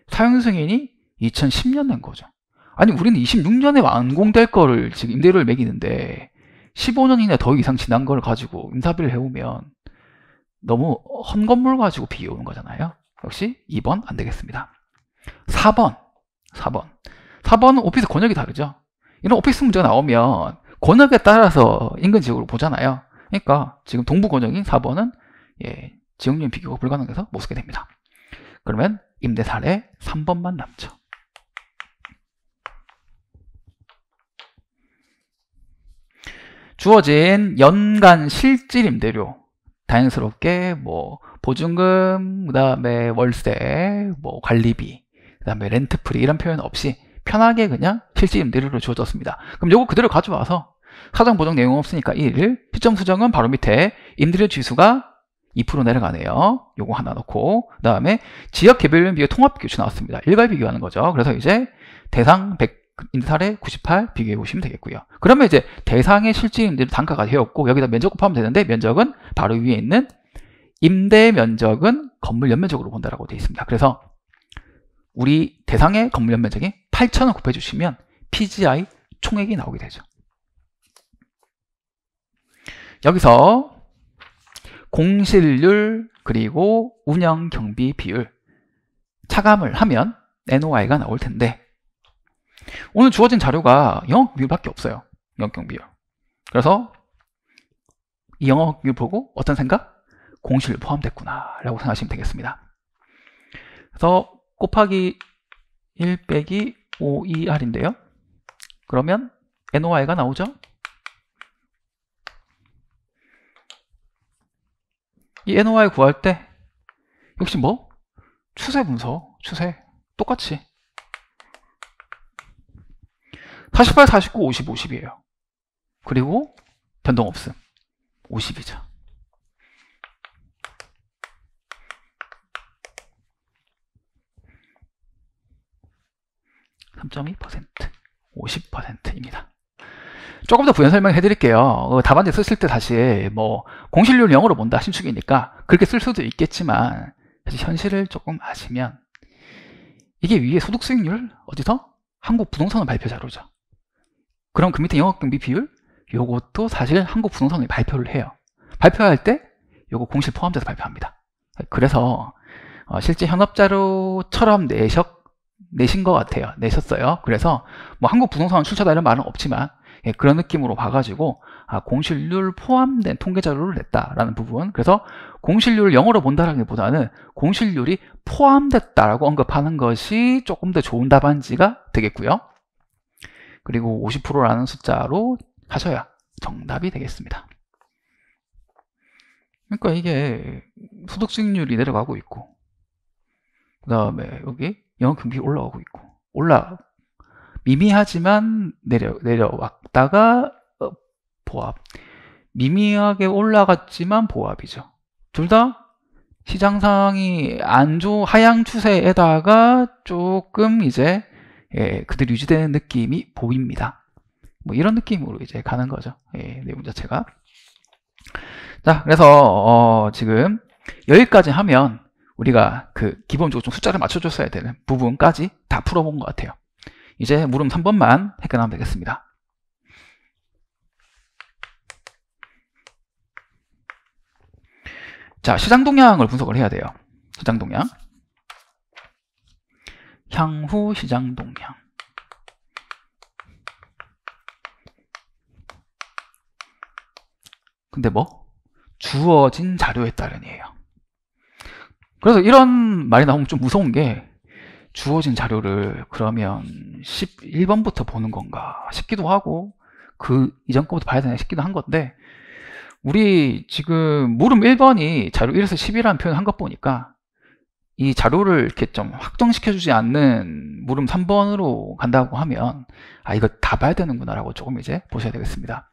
[SPEAKER 1] 사용 승인이 2010년 된 거죠. 아니, 우리는 26년에 완공될 거를 지금 임대료를 매기는데 15년 이내 더 이상 지난 걸 가지고 임사비를 해오면 너무 헌 건물 가지고 비교하는 거잖아요. 역시 2번 안 되겠습니다. 4번은 오피스 권역이 다르죠. 이런 오피스 문제가 나오면 권역에 따라서 인근 지역으로 보잖아요. 그러니까 지금 동부 권역인 4번은 지역률 비교가 불가능해서 못 쓰게 됩니다. 그러면 임대 사례 3번만 남죠. 주어진 연간 실질 임대료, 다행스럽게 뭐 보증금, 그 다음에 월세, 뭐 관리비, 그 다음에 렌트프리 이런 표현 없이 편하게 그냥 실질 임대료로 주어졌습니다. 그럼 요거 그대로 가져와서 사정 보정 내용 없으니까 1, 시점 수정은 바로 밑에 임대료 지수가 2% 내려가네요. 요거 하나 넣고, 그 다음에 지역 개별별 비교 통합 비교치 나왔습니다. 일괄 비교하는 거죠. 그래서 이제 대상 100 임대사례 98 비교해 보시면 되겠고요. 그러면 이제 대상의 실질 임대료 단가가 되었고, 여기다 면적 곱하면 되는데, 면적은 바로 위에 있는 임대 면적은 건물 연면적으로 본다라고 되어 있습니다. 그래서 우리 대상의 건물 연면적이 8,000을 곱해 주시면 PGI 총액이 나오게 되죠. 여기서 공실률 그리고 운영 경비 비율 차감을 하면 NOI가 나올 텐데, 오늘 주어진 자료가 영업 비율밖에 없어요. 영업 경비율. 그래서 이 영업 비율 보고 어떤 생각? 공실률 포함됐구나 라고 생각하시면 되겠습니다. 그래서 곱하기 1 빼기 5ER인데요. 그러면 NOI가 나오죠. 이 NOI 구할 때 역시 뭐? 추세 분석, 추세 똑같이 48, 49, 50, 50이에요. 그리고 변동 없음 50이죠. 3.2%, 50%입니다. 조금 더 부연 설명해 드릴게요. 답안지 쓰실 때 사실 뭐 공실률 0으로 본다 신축이니까 그렇게 쓸 수도 있겠지만, 사실 현실을 조금 아시면 이게 위에 소득 수익률 어디서? 한국부동산원 발표 자료죠. 그럼 그 밑에 영업경비 비율, 요것도 사실 한국부동산원이 발표를 해요. 발표할 때 요거 공실 포함돼서 발표합니다. 그래서 실제 현업자료처럼 내신 것 같아요. 내셨어요. 그래서 뭐 한국부동산원 출처다 이런 말은 없지만 그런 느낌으로 봐가지고 공실률 포함된 통계 자료를 냈다라는 부분. 그래서 공실률을 0으로 본다라기보다는 공실률이 포함됐다라고 언급하는 것이 조금 더 좋은 답안지가 되겠고요. 그리고 50%라는 숫자로 하셔야 정답이 되겠습니다. 그러니까 이게 소득 수익률이 내려가고 있고, 그 다음에 여기 영업경비 올라가고 있고, 미미하지만 내려왔다가 보합, 미미하게 올라갔지만 보합이죠. 둘 다 시장 상황이 하향 추세에다가 조금 이제 그대로 유지되는 느낌이 보입니다. 뭐 이런 느낌으로 이제 가는 거죠. 내용 자체가. 자, 그래서 지금 여기까지 하면 우리가 그 기본적으로 좀 숫자를 맞춰줬어야 되는 부분까지 다 풀어본 것 같아요. 이제 물음 3번만 해결하면 되겠습니다. 자, 시장 동향을 분석을 해야 돼요. 시장 동향. 향후 시장 동향. 근데 뭐? 주어진 자료에 따른이에요. 그래서 이런 말이 나오면 좀 무서운 게 주어진 자료를 그러면 11번부터 보는 건가 싶기도 하고 그 이전 거부터 봐야 되나 싶기도 한 건데 우리 지금 물음 1번이 자료 1에서 10이라는 표현을 한 것 보니까 이 자료를 이렇게 좀 확정시켜주지 않는 물음 3번으로 간다고 하면 아 이거 다 봐야 되는구나 라고 조금 이제 보셔야 되겠습니다.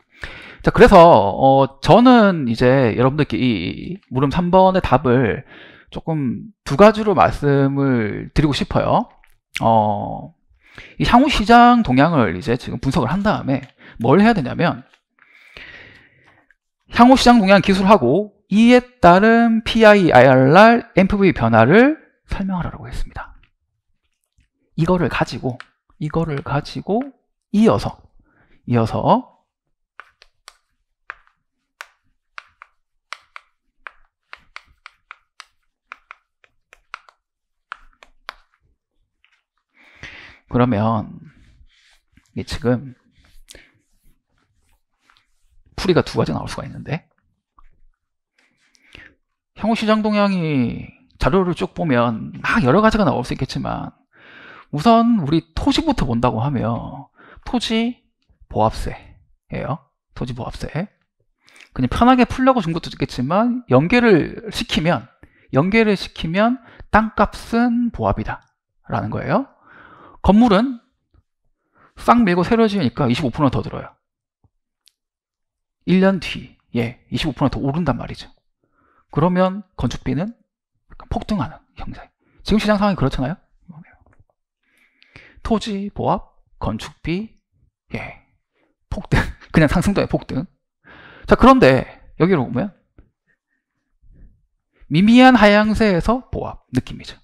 [SPEAKER 1] 자, 그래서 저는 이제 여러분들께 이 물음 3번의 답을 조금 두 가지로 말씀을 드리고 싶어요. 이 향후 시장 동향을 이제 지금 분석을 한 다음에 뭘 해야 되냐면 향후 시장 동향 기술하고 이에 따른 PIRR, MPV 변화를 설명하라고 했습니다. 이거를 가지고 이어서 그러면 이게 지금 풀이가 두 가지 나올 수가 있는데 향후 시장 동향이 자료를 쭉 보면 막 여러 가지가 나올 수 있겠지만 우선 우리 토지부터 본다고 하면 토지 보합세예요. 토지 보합세. 그냥 편하게 풀려고 준 것도 있겠지만 연계를 시키면 땅값은 보합이다 라는 거예요. 건물은 싹 밀고 새로 지으니까 25% 더 들어요. 1년 뒤에 25% 더 오른단 말이죠. 그러면 건축비는 폭등하는 형태. 지금 시장 상황이 그렇잖아요. 토지, 보합, 건축비, 폭등. 그냥 상승도의 폭등. 자, 그런데 여기로 보면 미미한 하향세에서 보합 느낌이죠.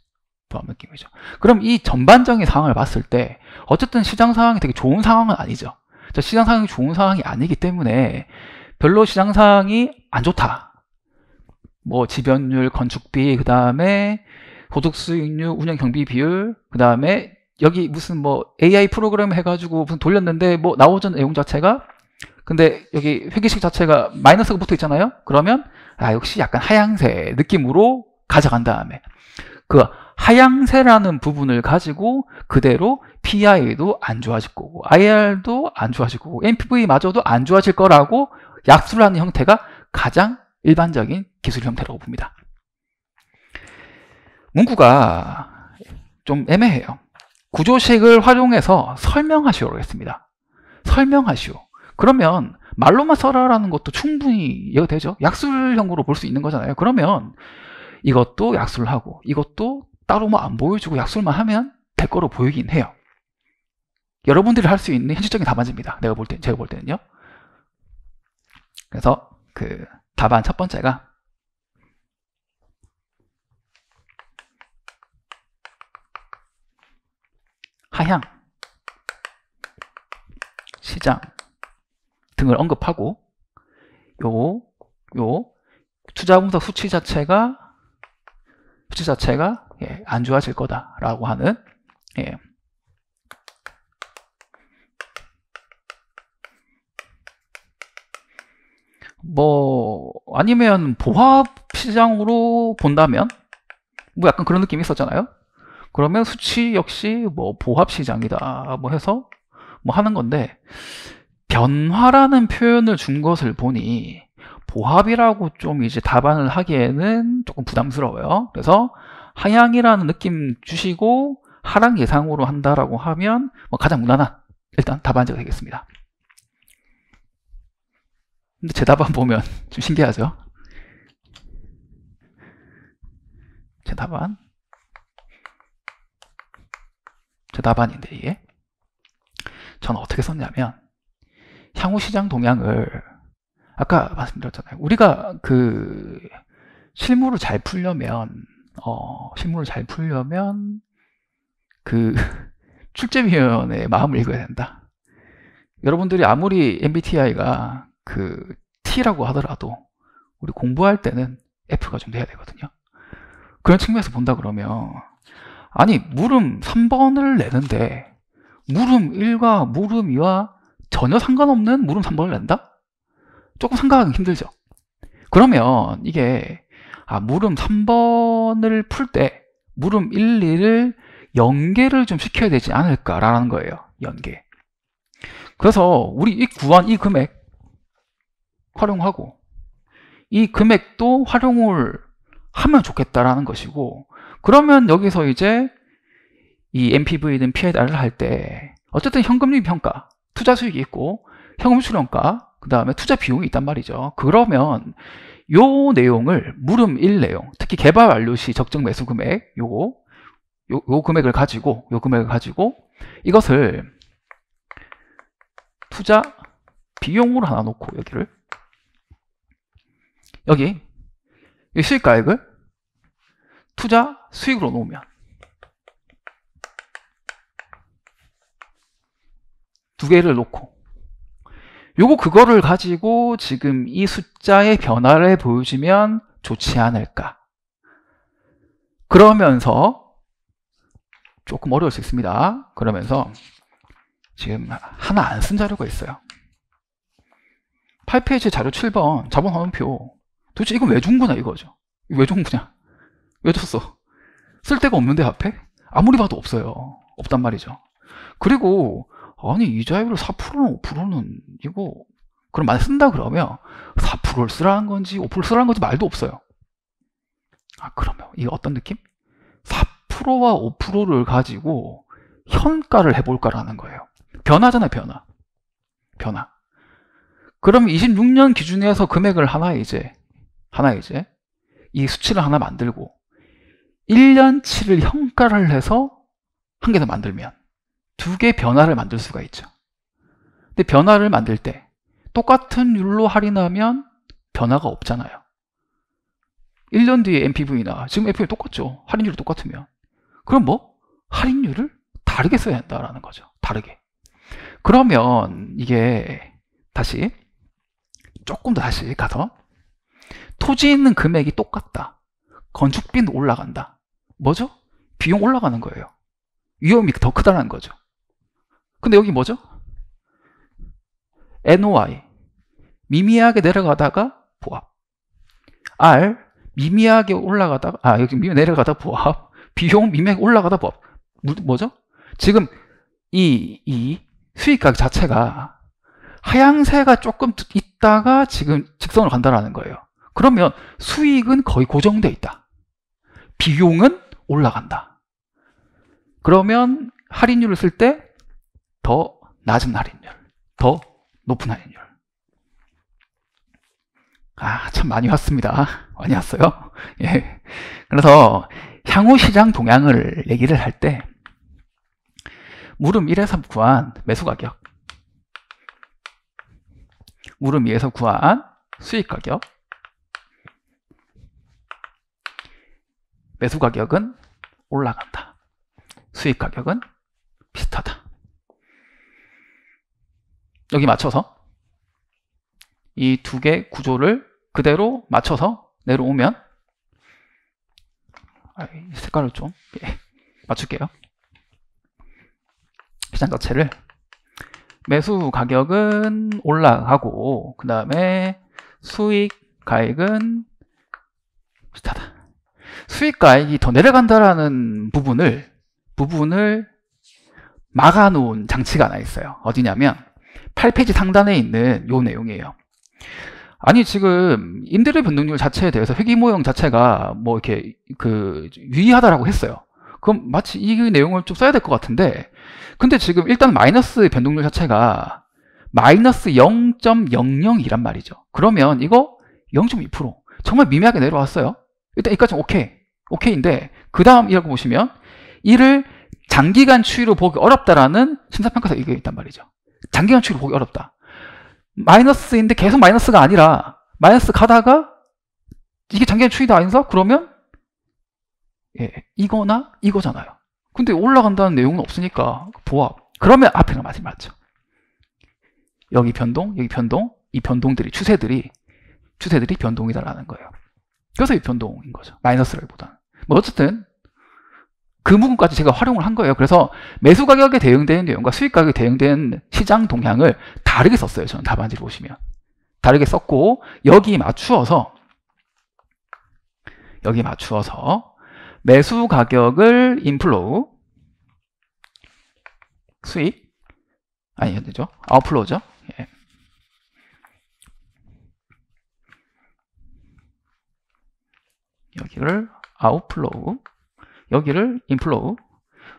[SPEAKER 1] 그럼 이 전반적인 상황을 봤을 때 어쨌든 시장 상황이 되게 좋은 상황은 아니죠. 자, 시장 상황이 좋은 상황이 아니기 때문에 별로 시장 상황이 안 좋다. 뭐 지변율, 건축비, 그 다음에 소득수익률, 운영경비 비율, 그 다음에 여기 무슨 뭐 AI 프로그램 해가지고 무슨 돌렸는데 뭐 나오던 내용 자체가 근데 여기 회계식 자체가 마이너스가 붙어 있잖아요. 그러면 아 역시 약간 하향세 느낌으로 가져간 다음에 그 하향세라는 부분을 가지고 그대로 PI도 안 좋아질 거고 IR도 안 좋아질 거고 NPV마저도 안 좋아질 거라고 약수를 하는 형태가 가장 일반적인 기술 형태라고 봅니다. 문구가 좀 애매해요. 구조식을 활용해서 설명하시오로 했습니다. 설명하시오. 그러면 말로만 써라라는 것도 충분히 이해가 되죠. 약술형으로 볼 수 있는 거잖아요. 그러면 이것도 약술을 하고 이것도 따로 뭐 안 보여주고 약술만 하면 될 거로 보이긴 해요. 여러분들이 할 수 있는 현실적인 답안지입니다. 제가 볼 때는요. 그래서 그 답안 첫 번째가 하향, 시장 등을 언급하고 요 투자 분석 수치 자체가 안 좋아질 거다라고 하는 뭐 아니면 보합 시장으로 본다면 뭐 약간 그런 느낌이 있었잖아요. 그러면 수치 역시 뭐 보합 시장이다 뭐 해서 뭐 하는 건데 변화라는 표현을 준 것을 보니 보합이라고 좀 이제 답안을 하기에는 조금 부담스러워요. 그래서 하향이라는 느낌 주시고 하락 예상으로 한다라고 하면 뭐 가장 무난한 일단 답안지가 되겠습니다. 근데 제 답안 보면 좀 신기하죠? 제 답안인데 이게 저는 어떻게 썼냐면 향후 시장 동향을 아까 말씀드렸잖아요. 우리가 그 실무를 잘 풀려면 실무를 잘 풀려면 그 출제위원회의 마음을 읽어야 된다. 여러분들이 아무리 MBTI가 그 T라고 하더라도 우리 공부할 때는 F가 좀 돼야 되거든요. 그런 측면에서 본다 그러면 아니 물음 3번을 내는데 물음 1과 물음 2와 전혀 상관없는 물음 3번을 낸다? 조금 생각하기 힘들죠. 그러면 이게 물음 3번을 풀 때 물음 1, 2를 연계를 좀 시켜야 되지 않을까라는 거예요. 연계. 그래서 우리 이 구한 이 금액 활용하고 이 금액도 활용을 하면 좋겠다라는 것이고, 그러면 여기서 이제 이 MPV든 PIR을 할 때 어쨌든 현금리 평가, 투자 수익이 있고 현금 수령가, 그 다음에 투자 비용이 있단 말이죠. 그러면 요 내용을 물음 1 내용, 특히 개발 완료 시 적정 매수 금액, 요 금액을 가지고 이것을 투자 비용으로 하나 놓고 여기 수익가액을 투자 수익으로 놓으면 두 개를 놓고 그거를 가지고 지금 이 숫자의 변화를 보여주면 좋지 않을까. 그러면서 조금 어려울 수 있습니다. 그러면서 지금 하나 안 쓴 자료가 있어요. 8페이지 자료 7번 자본 환원표. 도대체 이건 왜 준 거냐 이거죠. 왜 준 거냐? 왜 줬어? 쓸 데가 없는데 앞에? 아무리 봐도 없어요. 없단 말이죠. 그리고 아니 이자율을 4%는 5%는 이거 그럼 많이 쓴다 그러면 4%를 쓰라는 건지 5%를 쓰라는 건지 말도 없어요. 그러면 이게 어떤 느낌? 4%와 5%를 가지고 현가를 해볼까라는 거예요. 변화잖아요. 변화. 그럼 26년 기준에서 금액을 하나 이제 이 수치를 하나 만들고 1년치를 현가를 해서 한 개 더 만들면 두 개 변화를 만들 수가 있죠. 근데 변화를 만들 때 똑같은 율로 할인하면 변화가 없잖아요. 1년 뒤에 MPV나 지금 MPV 똑같죠. 할인율이 똑같으면. 그럼 할인율을 다르게 써야 한다라는 거죠. 다르게. 그러면 이게 조금 더 다시 가서 토지 있는 금액이 똑같다. 건축비는 올라간다. 뭐죠? 비용 올라가는 거예요. 위험이 더 크다는 거죠. 근데 여기 뭐죠? NOI 미미하게 내려가다가 보합, R 미미하게 올라가다가 여기 내려가다 보합, 비용 미미하게 올라가다 보합. 뭐죠? 지금 이 수익가격 자체가 하향세가 조금 있다가 지금 직선으로 간다라는 거예요. 그러면 수익은 거의 고정돼 있다. 비용은 올라간다. 그러면 할인율을 쓸 때 더 낮은 할인율, 더 높은 할인율. 참 많이 왔습니다. 많이 왔어요. 예. 그래서 향후 시장 동향을 얘기를 할 때 물음 1에서 구한 매수 가격, 물음 2에서 구한 수익 가격, 매수 가격은 올라간다. 수익 가격은 비슷하다. 여기 맞춰서 이 두 개 구조를 그대로 맞춰서 내려오면 색깔을 좀 맞출게요. 시장 자체를 매수 가격은 올라가고 그 다음에 수익 가액은 비슷하다. 수익 가액이 더 내려간다라는 부분을 막아놓은 장치가 하나 있어요. 어디냐면 8페이지 상단에 있는 요 내용이에요. 아니 지금 임대료 변동률 자체에 대해서 회계 모형 자체가 이렇게 유의하다라고 했어요. 그럼 마치 이 내용을 좀 써야 될 것 같은데, 근데 지금 일단 마이너스 변동률 자체가 마이너스 0.00이란 말이죠. 그러면 이거 0.2% 정말 미미하게 내려왔어요. 일단 여기까지는 오케이인데 그 다음 이라고 보시면 이를 장기간 추이로 보기 어렵다라는 심사평가서 이게 있단 말이죠. 장기간 추이로 보기 어렵다. 마이너스인데 계속 마이너스가 아니라 마이너스 가다가 이게 장기간 추이도 아니서 그러면 예, 이거나 이거잖아요. 근데 올라간다는 내용은 없으니까 보합. 그러면 앞에는 맞죠. 여기 변동, 여기 변동, 이 변동들이 추세들이 변동이다라는 거예요. 그래서 이 변동인 거죠. 마이너스라기보다는. 뭐 어쨌든 그 부분까지 제가 활용을 한 거예요. 그래서 매수 가격에 대응되는 내용과 수익 가격에 대응되는 시장 동향을 다르게 썼어요. 저는 답안지를 보시면 다르게 썼고 여기 맞추어서 매수 가격을 인플로우, 수익 아니 되죠? 아웃플로우죠. 예. 여기를 아웃플로우, 여기를 인플로우,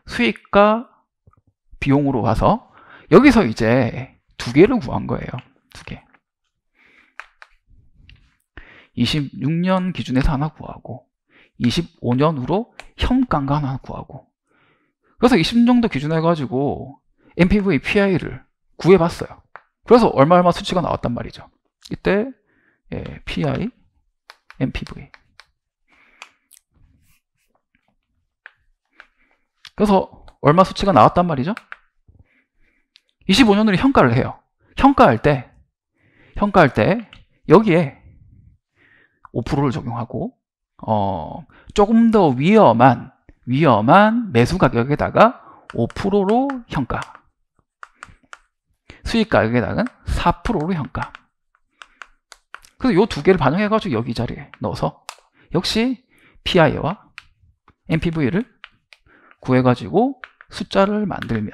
[SPEAKER 1] 수익과 비용으로 와서 여기서 이제 두 개를 구한 거예요. 두 개. 26년 기준에서 하나 구하고 25년으로 현가한 거 하나 구하고, 그래서 20년도 기준 해가지고 MPV, PI를 구해봤어요. 그래서 얼마 수치가 나왔단 말이죠. 이때 예, PI, MPV. 그래서 얼마 수치가 나왔단 말이죠. 25년으로 현가를 해요. 현가할 때 여기에 5%를 적용하고 조금 더 위험한 매수 가격에다가 5%로 현가, 수익 가격에다가 4%로 현가. 그래서 이 두 개를 반영해가지고 여기 자리에 넣어서 역시 PI와 MPV를 구해가지고 숫자를 만들면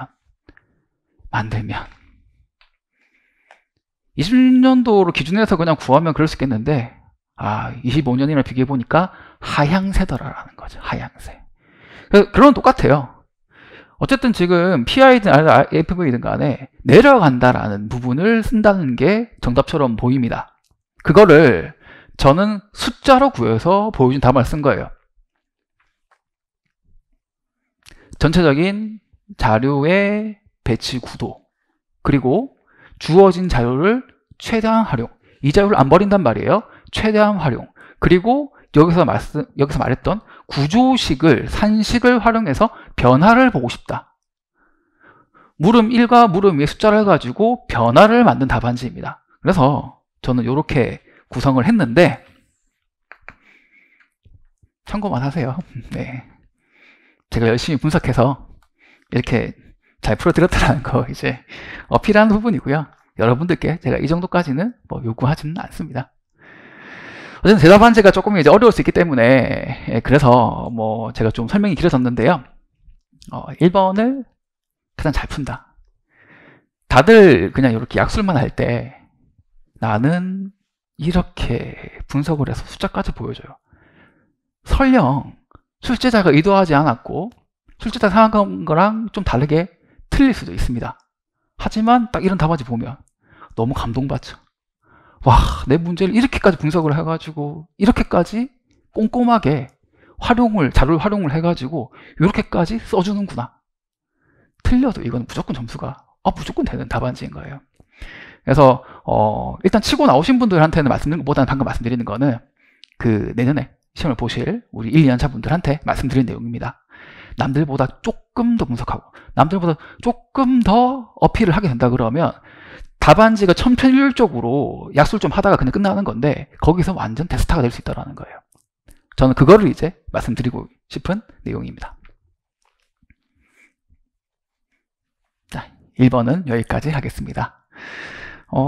[SPEAKER 1] 20년도로 기준해서 그냥 구하면 그럴 수 있겠는데 25년이랑 비교해 보니까 하향세더라라는 거죠. 하향세. 그런 똑같아요. 어쨌든 지금 PI든 FV든 간에 내려간다라는 부분을 쓴다는 게 정답처럼 보입니다. 그거를 저는 숫자로 구해서 보여준 답안을 쓴 거예요. 전체적인 자료의 배치 구도, 그리고 주어진 자료를 최대한 활용, 이 자료를 안 버린단 말이에요. 최대한 활용, 그리고 여기서 말했던 구조식을, 산식을 활용해서 변화를 보고 싶다. 물음 1과 물음 2의 숫자를 가지고 변화를 만든 답안지입니다. 그래서 저는 이렇게 구성을 했는데 참고만 하세요. 네. 제가 열심히 분석해서 이렇게 잘 풀어드렸다는 거 이제 어필하는 부분이고요. 여러분들께 제가 이 정도까지는 뭐 요구하지는 않습니다. 어쨌든 제 답안지가 조금 이제 어려울 수 있기 때문에 그래서 뭐 제가 좀 설명이 길어졌는데요. 1번을 가장 잘 푼다. 다들 그냥 이렇게 약술만 할 때 나는 이렇게 분석을 해서 숫자까지 보여줘요. 설령 출제자가 의도하지 않았고 출제자가 생각한 거랑 좀 다르게 틀릴 수도 있습니다. 하지만 딱 이런 답안지 보면 너무 감동받죠. 와, 내 문제를 이렇게까지 분석을 해가지고 이렇게까지 꼼꼼하게 자료를 활용을 해가지고 이렇게까지 써주는구나. 틀려도 이건 무조건 점수가 무조건 되는 답안지인 거예요. 그래서 일단 치고 나오신 분들한테는 말씀드리는 것보다는 방금 말씀드리는 거는 그 내년에 시험을 보실 우리 1, 2년차 분들한테 말씀드린 내용입니다. 남들보다 조금 더 분석하고 남들보다 조금 더 어필을 하게 된다 그러면 답안지가 천편일률적으로 약술 좀 하다가 그냥 끝나는 건데 거기서 완전 대스타가 될 수 있다는 거예요. 저는 그거를 이제 말씀드리고 싶은 내용입니다. 자, 1번은 여기까지 하겠습니다.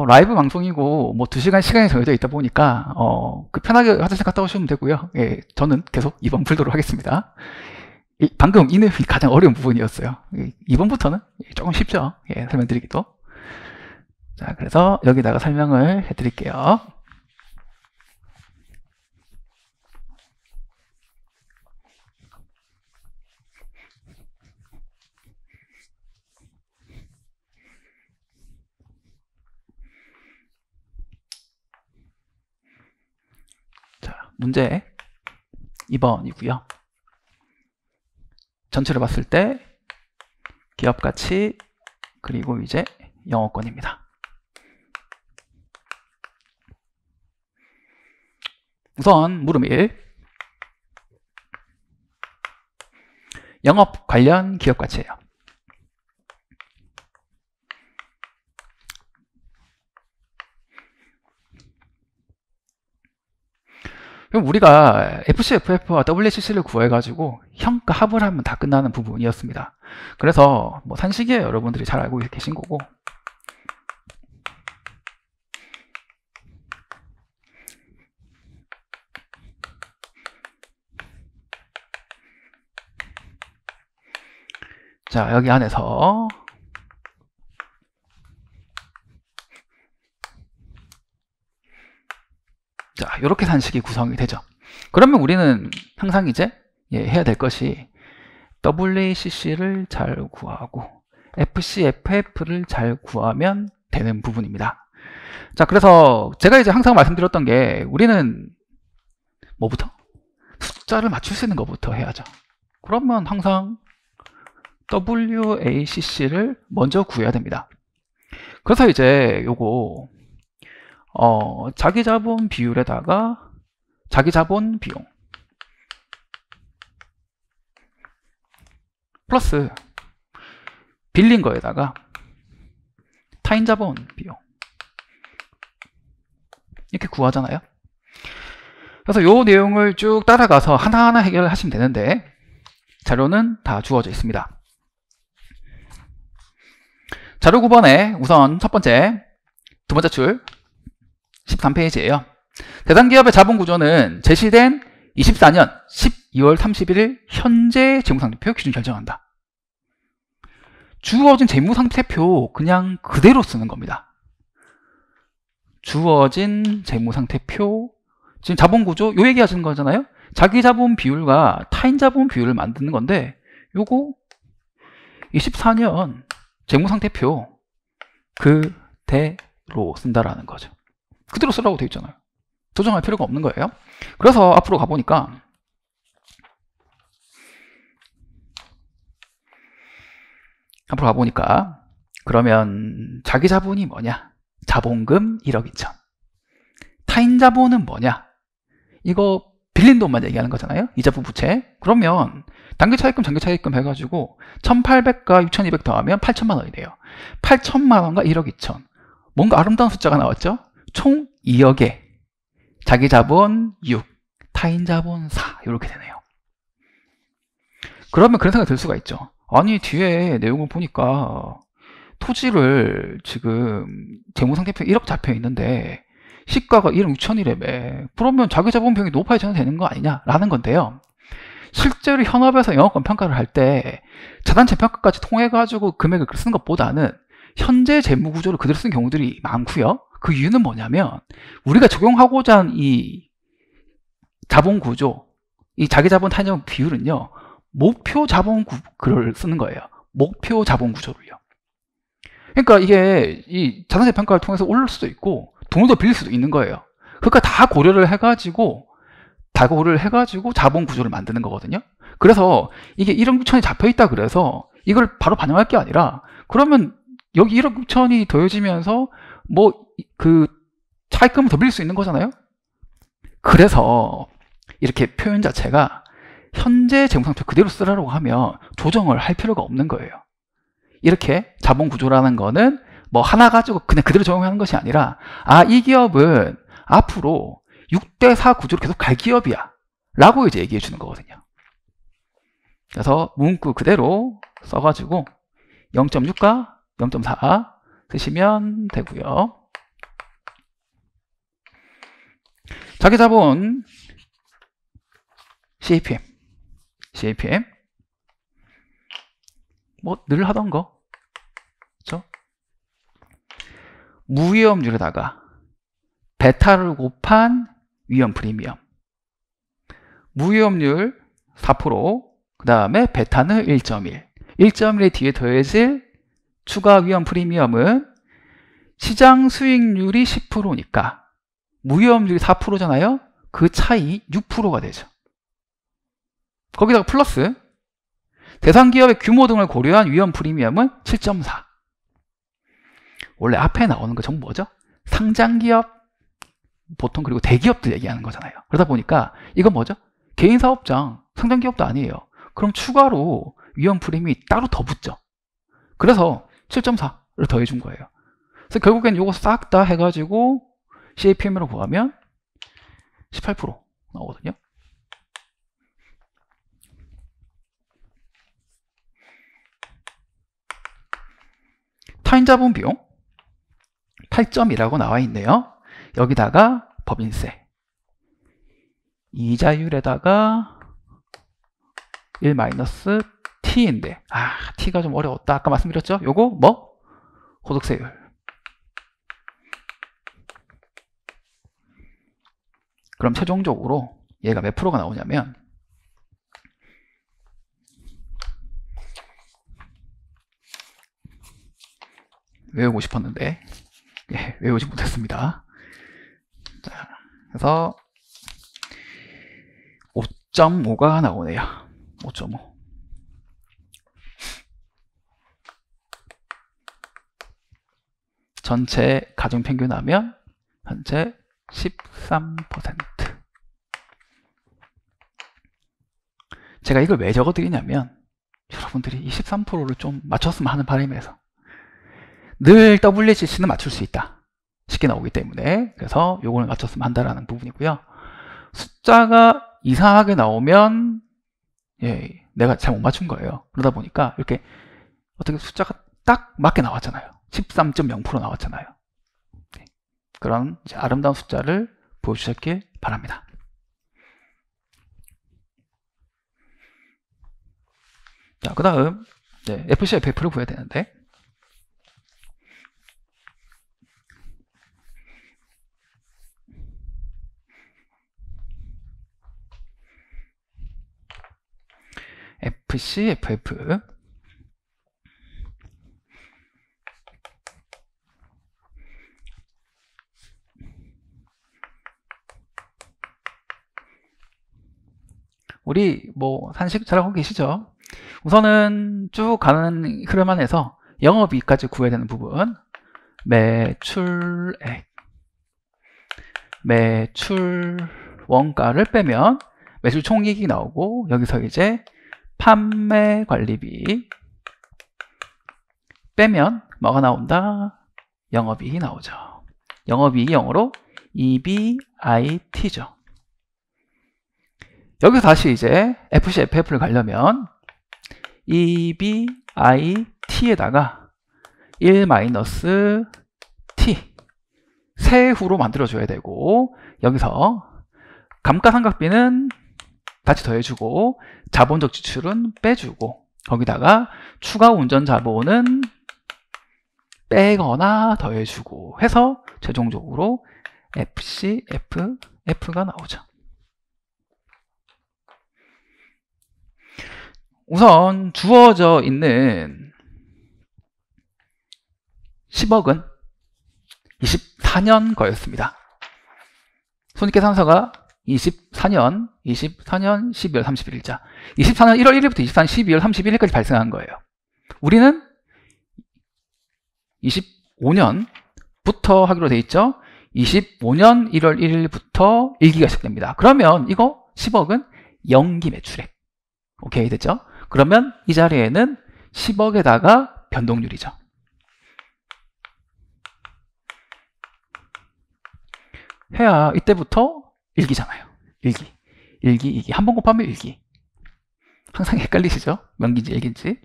[SPEAKER 1] 라이브 방송이고 뭐 2시간 시간이 정해져 있다 보니까 편하게 화장실 갔다 오시면 되고요. 예, 저는 계속 2번 풀도록 하겠습니다. 방금 이 내용이 가장 어려운 부분이었어요. 2번부터는 조금 쉽죠. 예, 설명드리기도. 자, 그래서 여기다가 설명을 해드릴게요. 자, 문제 2번이고요. 전체를 봤을 때 기업 가치 그리고 이제 영업권입니다. 우선 물음 1. 영업 관련 기업 가치예요. 그럼 우리가 FCFF와 WACC를 구해가지고 형가 합을 하면 다 끝나는 부분이었습니다. 그래서 뭐 산식이에요. 여러분들이 잘 알고 계신 거고. 자, 여기 안에서 자, 이렇게 산식이 구성이 되죠. 그러면 우리는 항상 이제 해야 될 것이 WACC를 잘 구하고 FCFF를 잘 구하면 되는 부분입니다. 자, 그래서 제가 이제 항상 말씀드렸던 게 우리는 뭐부터? 숫자를 맞출 수 있는 것부터 해야죠. 그러면 항상 WACC를 먼저 구해야 됩니다. 그래서 이제 요거 자기자본 비율에다가 자기자본 비용 플러스 빌린 거에다가 타인자본 비용 이렇게 구하잖아요. 그래서 요 내용을 쭉 따라가서 하나하나 해결을 하시면 되는데 자료는 다 주어져 있습니다. 자료 9번에 우선 첫 번째, 두 번째 줄 13페이지예요. 대상기업의 자본구조는 제시된 24년 12월 31일 현재 재무상태표 기준 결정한다. 주어진 재무상태표 그냥 그대로 쓰는 겁니다. 주어진 재무상태표, 지금 자본구조 요 얘기 하시는 거잖아요. 자기자본 비율과 타인자본 비율을 만드는 건데 요거 24년 재무상태표 그대로 쓴다라는 거죠. 그대로 쓰라고 되어 있잖아요. 조정할 필요가 없는 거예요. 그래서 앞으로 가보니까 그러면 자기자본이 뭐냐? 자본금 1억 2천. 타인자본은 뭐냐? 이거 빌린 돈만 얘기하는 거잖아요. 이자부 부채. 그러면 단기차입금, 장기차입금 해가지고 1,800과 6,200 더하면 8천만 원이 돼요. 8천만 원과 1억 2천. 뭔가 아름다운 숫자가 나왔죠? 총 2억에 자기자본 6, 타인자본 4 이렇게 되네요. 그러면 그런 생각이 들 수가 있죠. 아니 뒤에 내용을 보니까 토지를 지금 재무상태표 1억 잡혀 있는데 시가가 1억 6천이라며 그러면 자기자본 비용이 높아져야 되는 거 아니냐 라는 건데요. 실제로 현업에서 영업권 평가를 할 때 자산채 평가까지 통해 가지고 금액을 쓰는 것보다는 현재 재무 구조를 그대로 쓰는 경우들이 많고요. 그 이유는 뭐냐면 우리가 적용하고자 하는 이 자본 구조, 이 자기자본 타인자본 비율은요, 목표 자본 구조를 쓰는 거예요. 목표 자본 구조를요. 그러니까 이게 이 자산채 평가를 통해서 오를 수도 있고 돈을 더 빌릴 수도 있는 거예요. 그러니까 다 고려를 해가지고 자본 구조를 만드는 거거든요. 그래서 이게 1억 6천이 잡혀 있다 그래서 이걸 바로 반영할 게 아니라 그러면 여기 1억 6천이 더해지면서 뭐 그 차입금을 더 빌릴 수 있는 거잖아요. 그래서 이렇게 표현 자체가 현재 재무상태표 그대로 쓰라고 하면 조정을 할 필요가 없는 거예요. 이렇게 자본 구조라는 거는 뭐 하나 가지고 그냥 그대로 적용하는 것이 아니라 이 기업은 앞으로 6대4 구조로 계속 갈 기업이야 라고 이제 얘기해 주는 거거든요. 그래서 문구 그대로 써가지고 0.6과 0.4 쓰시면 되고요. 자기자본 CAPM 뭐 늘 하던 거 그렇죠? 무위험률에다가 베타를 곱한 위험 프리미엄. 무위험률 4%, 그 다음에 베타는 1.1. 1.1의 뒤에 더해질 추가 위험 프리미엄은 시장 수익률이 10%니까 무위험률이 4%잖아요. 그 차이 6%가 되죠. 거기다가 플러스 대상 기업의 규모 등을 고려한 위험 프리미엄은 7.4. 원래 앞에 나오는 거 전부 뭐죠? 상장기업, 보통 그리고 대기업들 얘기하는 거잖아요. 그러다 보니까 이건 뭐죠? 개인 사업장, 상장기업도 아니에요. 그럼 추가로 위험 프리미엄이 따로 더 붙죠. 그래서 7.4를 더해준 거예요. 그래서 결국엔 요거 싹 다 해가지고 CAPM으로 구하면 18% 나오거든요. 타인자본 비용 8점이라고 나와 있네요. 여기다가 법인세, 이자율에다가 1-T인데, T가 좀 어려웠다. 아까 말씀드렸죠? 요거 뭐? 소득세율. 그럼 최종적으로 얘가 몇 프로가 나오냐면 외우고 싶었는데 외우지 못했습니다. 자, 그래서 5.5가 나오네요. 5.5. 전체 가중평균 하면 현재 13%. 제가 이걸 왜 적어드리냐면 여러분들이 23%를 좀 맞췄으면 하는 바람에서 늘 WHC는 맞출 수 있다. 쉽게 나오기 때문에 그래서 요거를 맞췄으면 한다라는 부분이고요. 숫자가 이상하게 나오면 내가 잘못 맞춘 거예요. 그러다 보니까 이렇게 어떻게 숫자가 딱 맞게 나왔잖아요. 13.0% 나왔잖아요. 그런 이제 아름다운 숫자를 보여주셨길 바랍니다. 자, 그 다음 FC, FF를 구해야 되는데 FC, FF 우리 뭐 산식 잘하고 계시죠? 우선은 쭉 가는 흐름 안에서 영업이익까지 구해야 되는 부분, 매출액, 매출 원가를 빼면 매출 총이익이 나오고 여기서 이제 판매 관리비 빼면 뭐가 나온다? 영업이익이 나오죠. 영업이익이 영어로 EBIT죠. 여기서 다시 이제 FC, FF를 가려면 EBIT에다가 1-T 세후로 만들어줘야 되고 여기서 감가상각비는 다시 더해주고 자본적 지출은 빼주고 거기다가 추가 운전 자본은 빼거나 더해주고 해서 최종적으로 FC, FF가 나오죠. 우선 주어져 있는 10억은 24년 거였습니다. 손익계산서가 24년 12월 31일자 24년 1월 1일부터 24년 12월 31일까지 발생한 거예요. 우리는 25년부터 하기로 돼 있죠. 25년 1월 1일부터 일기가 시작됩니다. 그러면 이거 10억은 연기 매출액. 오케이, 됐죠? 그러면 이 자리에는 10억에다가 변동률이죠. 해야 이때부터 일기잖아요. 일기. 한 번 곱하면 일기. 항상 헷갈리시죠? 명기인지 일기인지.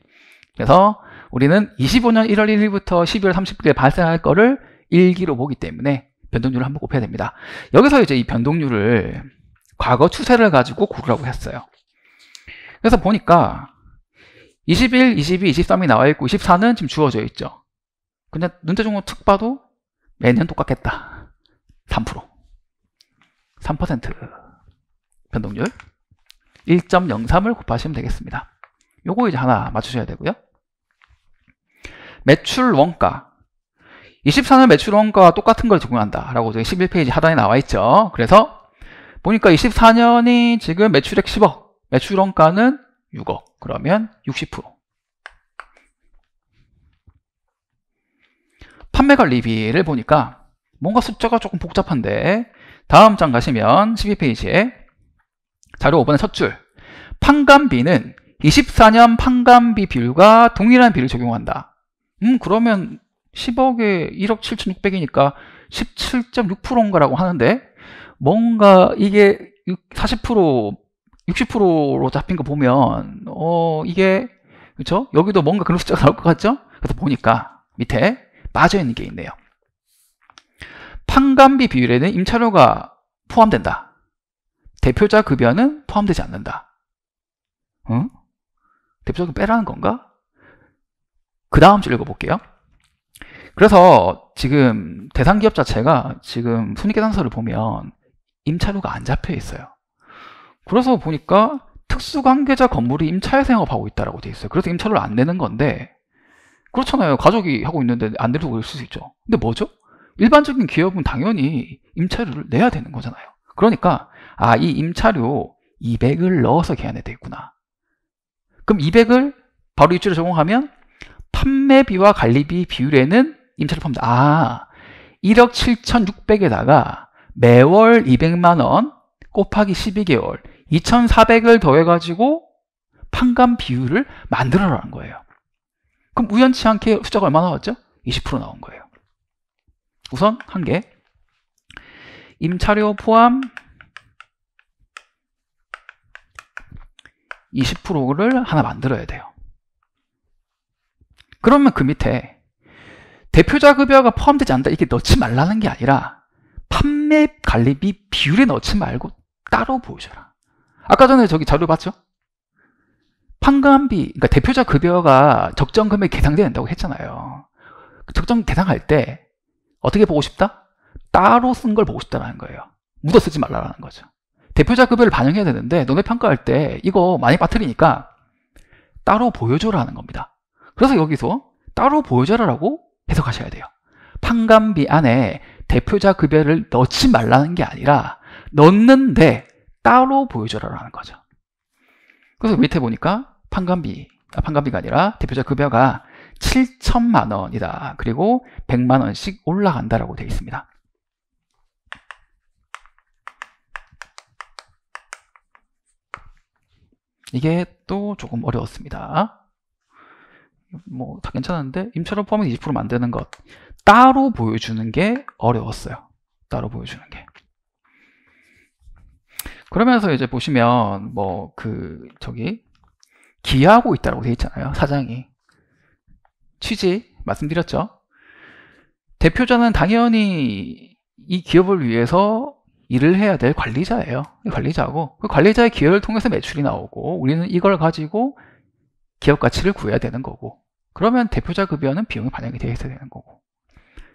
[SPEAKER 1] 그래서 우리는 25년 1월 1일부터 12월 30일에 발생할 거를 일기로 보기 때문에 변동률을 한번 곱해야 됩니다. 여기서 이제 이 변동률을 과거 추세를 가지고 고르라고 했어요. 그래서 보니까 21, 22, 23이 나와 있고 24는 지금 주어져 있죠. 근데 눈대중으로 툭 봐도 매년 똑같겠다. 3%. 3% 변동률 1.03을 곱하시면 되겠습니다. 요거 이제 하나 맞추셔야 되고요. 매출 원가 24년 매출 원가와 똑같은 걸 적용한다 라고 11페이지 하단에 나와 있죠. 그래서 보니까 24년이 지금 매출액 10억 매출 원가는 6억 그러면 60% 판매 관리비를 보니까 뭔가 숫자가 조금 복잡한데 다음 장 가시면 12페이지에 자료 5번의 첫 줄 판관비는 24년 판관비 비율과 동일한 비율을 적용한다. 그러면 10억에 1억 7,600이니까 17.6%인 거라고 하는데, 뭔가 이게 40%, 60%로 잡힌 거 보면, 이게, 그쵸? 여기도 뭔가 그런 숫자가 나올 것 같죠? 그래서 보니까 밑에 빠져있는 게 있네요. 판관비 비율에는 임차료가 포함된다. 대표자 급여는 포함되지 않는다. 응? 대표자 급여 빼라는 건가? 그 다음 줄 읽어볼게요. 그래서 지금 대상 기업 자체가 지금 손익계산서를 보면 임차료가 안 잡혀 있어요. 그래서 보니까 특수관계자 건물이 임차에서 영업하고 있다라고 돼 있어요. 그래서 임차료를 안 내는 건데, 그렇잖아요. 가족이 하고 있는데 안 내려고 있을 수 있죠. 근데 뭐죠? 일반적인 기업은 당연히 임차료를 내야 되는 거잖아요. 그러니까 이 임차료 200을 넣어서 계산해야 되겠구나. 그럼 200을 바로 입주를 적용하면 판매비와 관리비 비율에는 임차료 포함된다. 1억 7,600에다가 매월 200만원 곱하기 12개월 2,400을 더해가지고 판관 비율을 만들어라는 거예요. 그럼 우연치 않게 숫자가 얼마 나왔죠? 20% 나온 거예요. 우선 한 개, 임차료 포함 20%를 하나 만들어야 돼요. 그러면 그 밑에 대표자 급여가 포함되지 않는다 이렇게 넣지 말라는 게 아니라 판매 관리비 비율에 넣지 말고 따로 보여줘라. 아까 전에 저기 자료 봤죠? 판관비, 그러니까 대표자 급여가 적정 금액 계상된다고 했잖아요. 적정 계상할 때 어떻게 보고 싶다? 따로 쓴 걸 보고 싶다는 거예요. 묻어 쓰지 말라는 거죠. 대표자 급여를 반영해야 되는데 너네 평가할 때 이거 많이 빠뜨리니까 따로 보여줘라는 겁니다. 그래서 여기서 따로 보여줘라라고 해석하셔야 돼요. 판관비 안에 대표자 급여를 넣지 말라는 게 아니라 넣는데 따로 보여줘라라는 거죠. 그래서 밑에 보니까 판관비가 아니라 대표자 급여가 7천만 원이다. 그리고 100만 원씩 올라간다라고 되어 있습니다. 이게 또 조금 어려웠습니다. 뭐 다 괜찮은데 임차료 포함해서 20% 만드는 것 따로 보여주는 게 어려웠어요. 따로 보여주는 게. 그러면서 이제 보시면 뭐 기여하고 있다고 되어 있잖아요. 사장이. 취지 말씀드렸죠. 대표자는 당연히 이 기업을 위해서 일을 해야 될 관리자예요. 관리자고 그 관리자의 기여를 통해서 매출이 나오고 우리는 이걸 가지고 기업 가치를 구해야 되는 거고, 그러면 대표자 급여는 비용이 반영이 되어 있어야 되는 거고,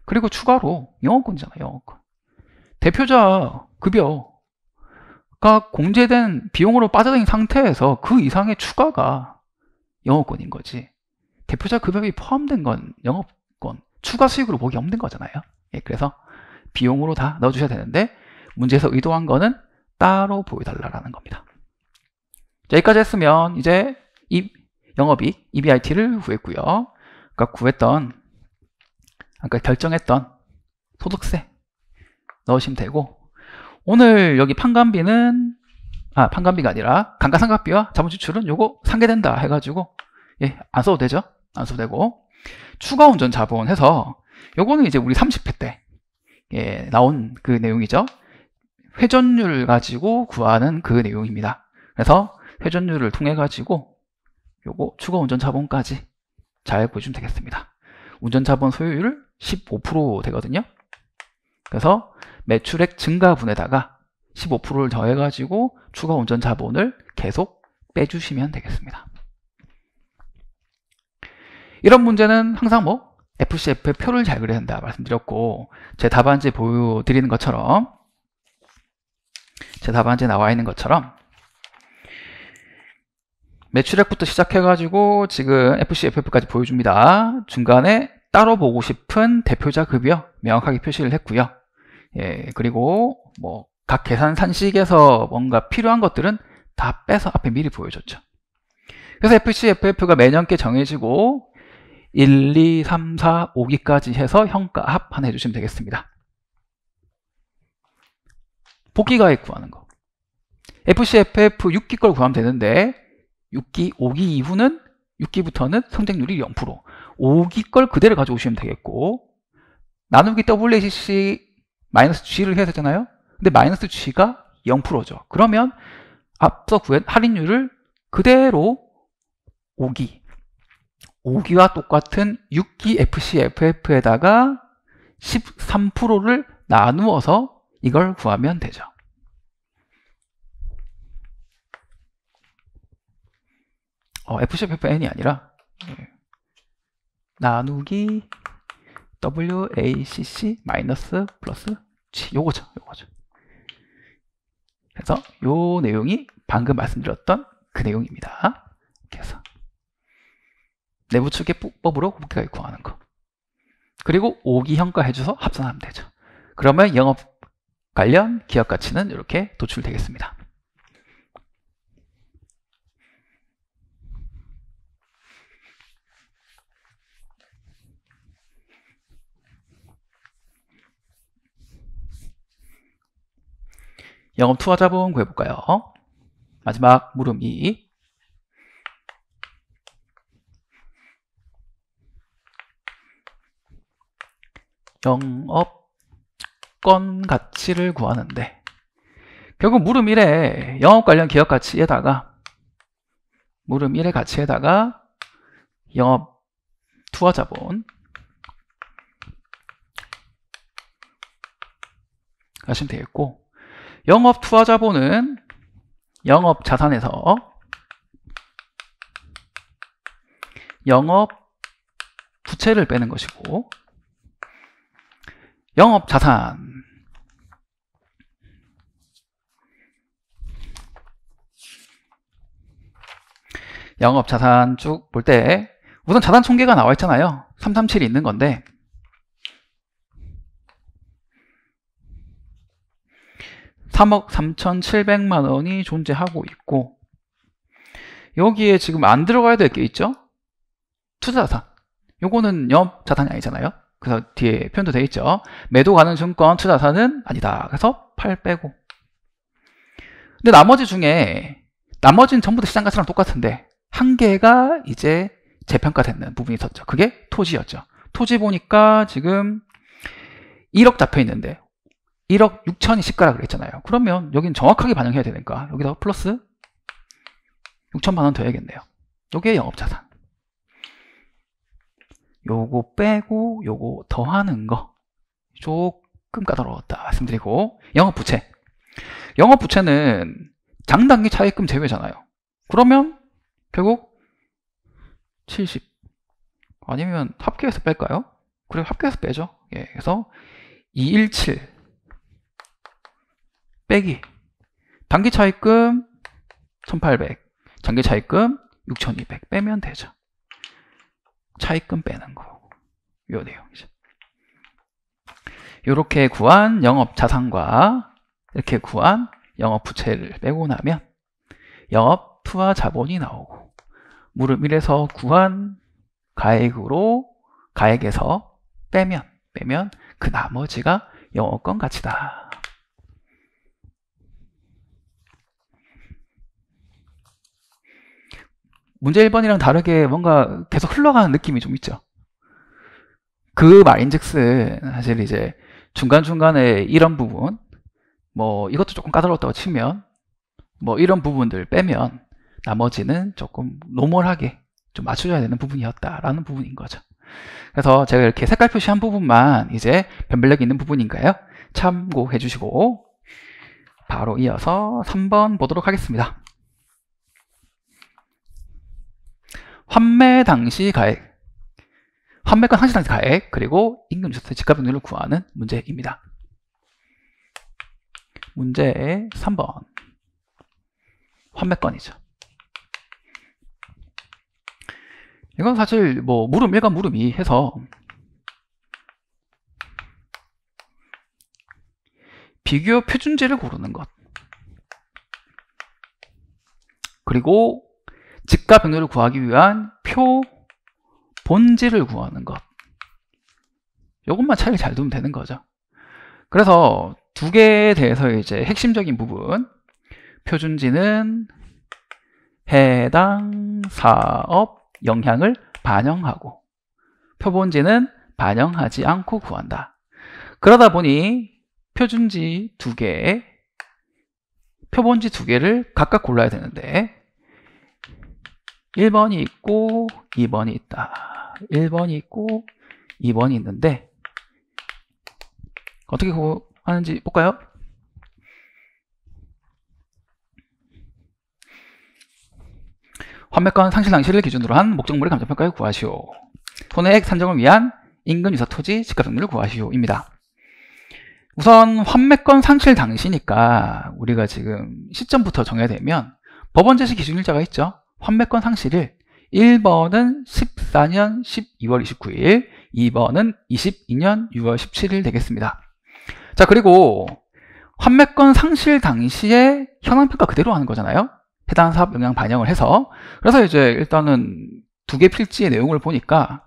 [SPEAKER 1] 그리고 추가로 영업권이잖아요. 영업권. 대표자 급여가 공제된 비용으로 빠져든 상태에서 그 이상의 추가가 영업권인 거지, 대표자 급여비 포함된 건 영업권, 추가 수익으로 보기 없는 거잖아요. 그래서 비용으로 다 넣어주셔야 되는데 문제에서 의도한 거는 따로 보여달라는 겁니다. 자, 여기까지 했으면 이제 이 영업이익 EBIT를 구했고요. 아까 결정했던 소득세 넣으시면 되고, 오늘 여기 판관비가 아니라 감가상각비와 자본지출은 요거 상계된다 해가지고 안 써도 되죠? 안 써도 되고, 추가 운전 자본 해서 요거는 이제 우리 30회 때 나온 그 내용이죠. 회전율 가지고 구하는 그 내용입니다. 그래서 회전율을 통해 가지고 요거 추가 운전 자본까지 잘 보여주면 되겠습니다. 운전 자본 소요율 15% 되거든요. 그래서 매출액 증가분에다가 15%를 더해 가지고 추가 운전 자본을 계속 빼주시면 되겠습니다. 이런 문제는 항상 FCF의 표를 잘 그려야 된다 말씀드렸고, 제 답안지 보여드리는 것처럼, 제 답안지에 나와 있는 것처럼 매출액부터 시작해가지고 지금 FCF까지 보여줍니다. 중간에 따로 보고 싶은 대표자 급여 명확하게 표시를 했고요. 그리고 각 계산 산식에서 뭔가 필요한 것들은 다 빼서 앞에 미리 보여줬죠. 그래서 FCF가 매년께 정해지고 1, 2, 3, 4, 5기까지 해서 형가 합 하나 해주시면 되겠습니다. 복귀가액 구하는 거. FCFF 6기 걸 구하면 되는데 6기, 5기 이후는 6기부터는 성장률이 0%. 5기 걸 그대로 가져오시면 되겠고, 나누기 WACC 마이너스 G를 해야 되잖아요. 근데 마이너스 G가 0%죠. 그러면 앞서 구한 할인율을 그대로 5기와 똑같은 6기 FCFF에다가 13%를 나누어서 이걸 구하면 되죠. FCFFN이 아니라 나누기 WACC 마이너스 플러스 G 요거죠. 그래서 요 내용이 방금 말씀드렸던 그 내용입니다. 이렇게 해서 내부 추계법으로 곱기까지 구하는 거. 그리고 5기 현가해줘서 합산하면 되죠. 그러면 영업 관련 기업 가치는 이렇게 도출되겠습니다. 영업 투하자본 구해볼까요? 마지막 물음 2. 영업권 가치를 구하는데 결국 물음 1에 영업 관련 기업 가치에다가 물음 1의 가치에다가 영업 투하자본 하시면 되겠고, 영업 투하자본은 영업 자산에서 영업 부채를 빼는 것이고, 영업 자산 쭉 볼 때 우선 자산 총계가 나와 있잖아요. 337이 있는 건데 (3억 3,700만 원이) 존재하고 있고, 여기에 지금 안 들어가야 될 게 있죠. 투자자산, 요거는 영업자산이 아니잖아요. 그래서 뒤에 표현도 되어 있죠. 매도 가능 증권 투자자산은 아니다. 그래서 8 빼고, 근데 나머지는 전부 다 시장가치랑 똑같은데 한 개가 이제 재평가되는 부분이 있었죠. 그게 토지였죠. 토지 보니까 지금 1억 잡혀 있는데 1억 6천이 시가라 그랬잖아요. 그러면 여긴 정확하게 반영해야 되니까 여기다가 플러스 6천만 원 더 해야겠네요. 요게 영업자산. 요거 빼고 요거 더하는 거 조금 까다로웠다 말씀드리고, 영업부채는 장단기 차입금 제외잖아요. 그러면 결국 70 아니면 합계해서 뺄까요? 그래, 합계해서 빼죠. 예, 그래서 217 빼기 단기 차입금 1800, 장기 차입금 6200 빼면 되죠. 차입금 빼는 거, 요 내용이죠. 이렇게 구한 영업 자산과 이렇게 구한 영업 부채를 빼고 나면 영업 투하 자본이 나오고, 물음 1에서 구한 가액에서 빼면 그 나머지가 영업권 가치다. 문제 1번이랑 다르게 뭔가 계속 흘러가는 느낌이 좀 있죠. 그 말인즉슨 사실 이제 중간중간에 이런 부분, 뭐 이것도 조금 까다롭다고 치면 뭐 이런 부분들 빼면 나머지는 조금 노멀하게 좀 맞춰줘야 되는 부분이었다라는 부분인 거죠. 그래서 제가 이렇게 색깔 표시한 부분만 이제 변별력이 있는 부분인가요? 참고해 주시고 바로 이어서 3번 보도록 하겠습니다. 환매권 항시 당시 가액, 그리고 임금 주택 집값비율을 구하는 문제입니다. 문제 3번 환매권이죠. 이건 사실 뭐 물음 1과 물음 2 해서 비교 표준지를 고르는 것, 그리고 집값 병렬을 구하기 위한 표 본질을 구하는 것, 이것만 차이를 잘 두면 되는 거죠. 그래서 두 개에 대해서 이제 핵심적인 부분, 표준지는 해당 사업 영향을 반영하고 표본지는 반영하지 않고 구한다. 그러다 보니 표준지 2개, 표본지 2개를 각각 골라야 되는데 1번이 있고 2번이 있다. 1번이 있고 2번이 있는데 어떻게 하는지 볼까요? 환매권 상실 당시를 기준으로 한 목적물의 감정평가를 구하시오. 손해액 산정을 위한 인근 유사 토지 집값등록을 구하시오 입니다. 우선 환매권 상실 당시니까 우리가 지금 시점부터 정해야 되면 법원 제시 기준일자가 있죠. 환매권 상실을 1번은 14년 12월 29일, 2번은 22년 6월 17일 되겠습니다. 자, 그리고 환매권 상실 당시에 현황평가 그대로 하는 거잖아요. 해당 사업 영향 반영을 해서. 그래서 이제 일단은 2개 필지의 내용을 보니까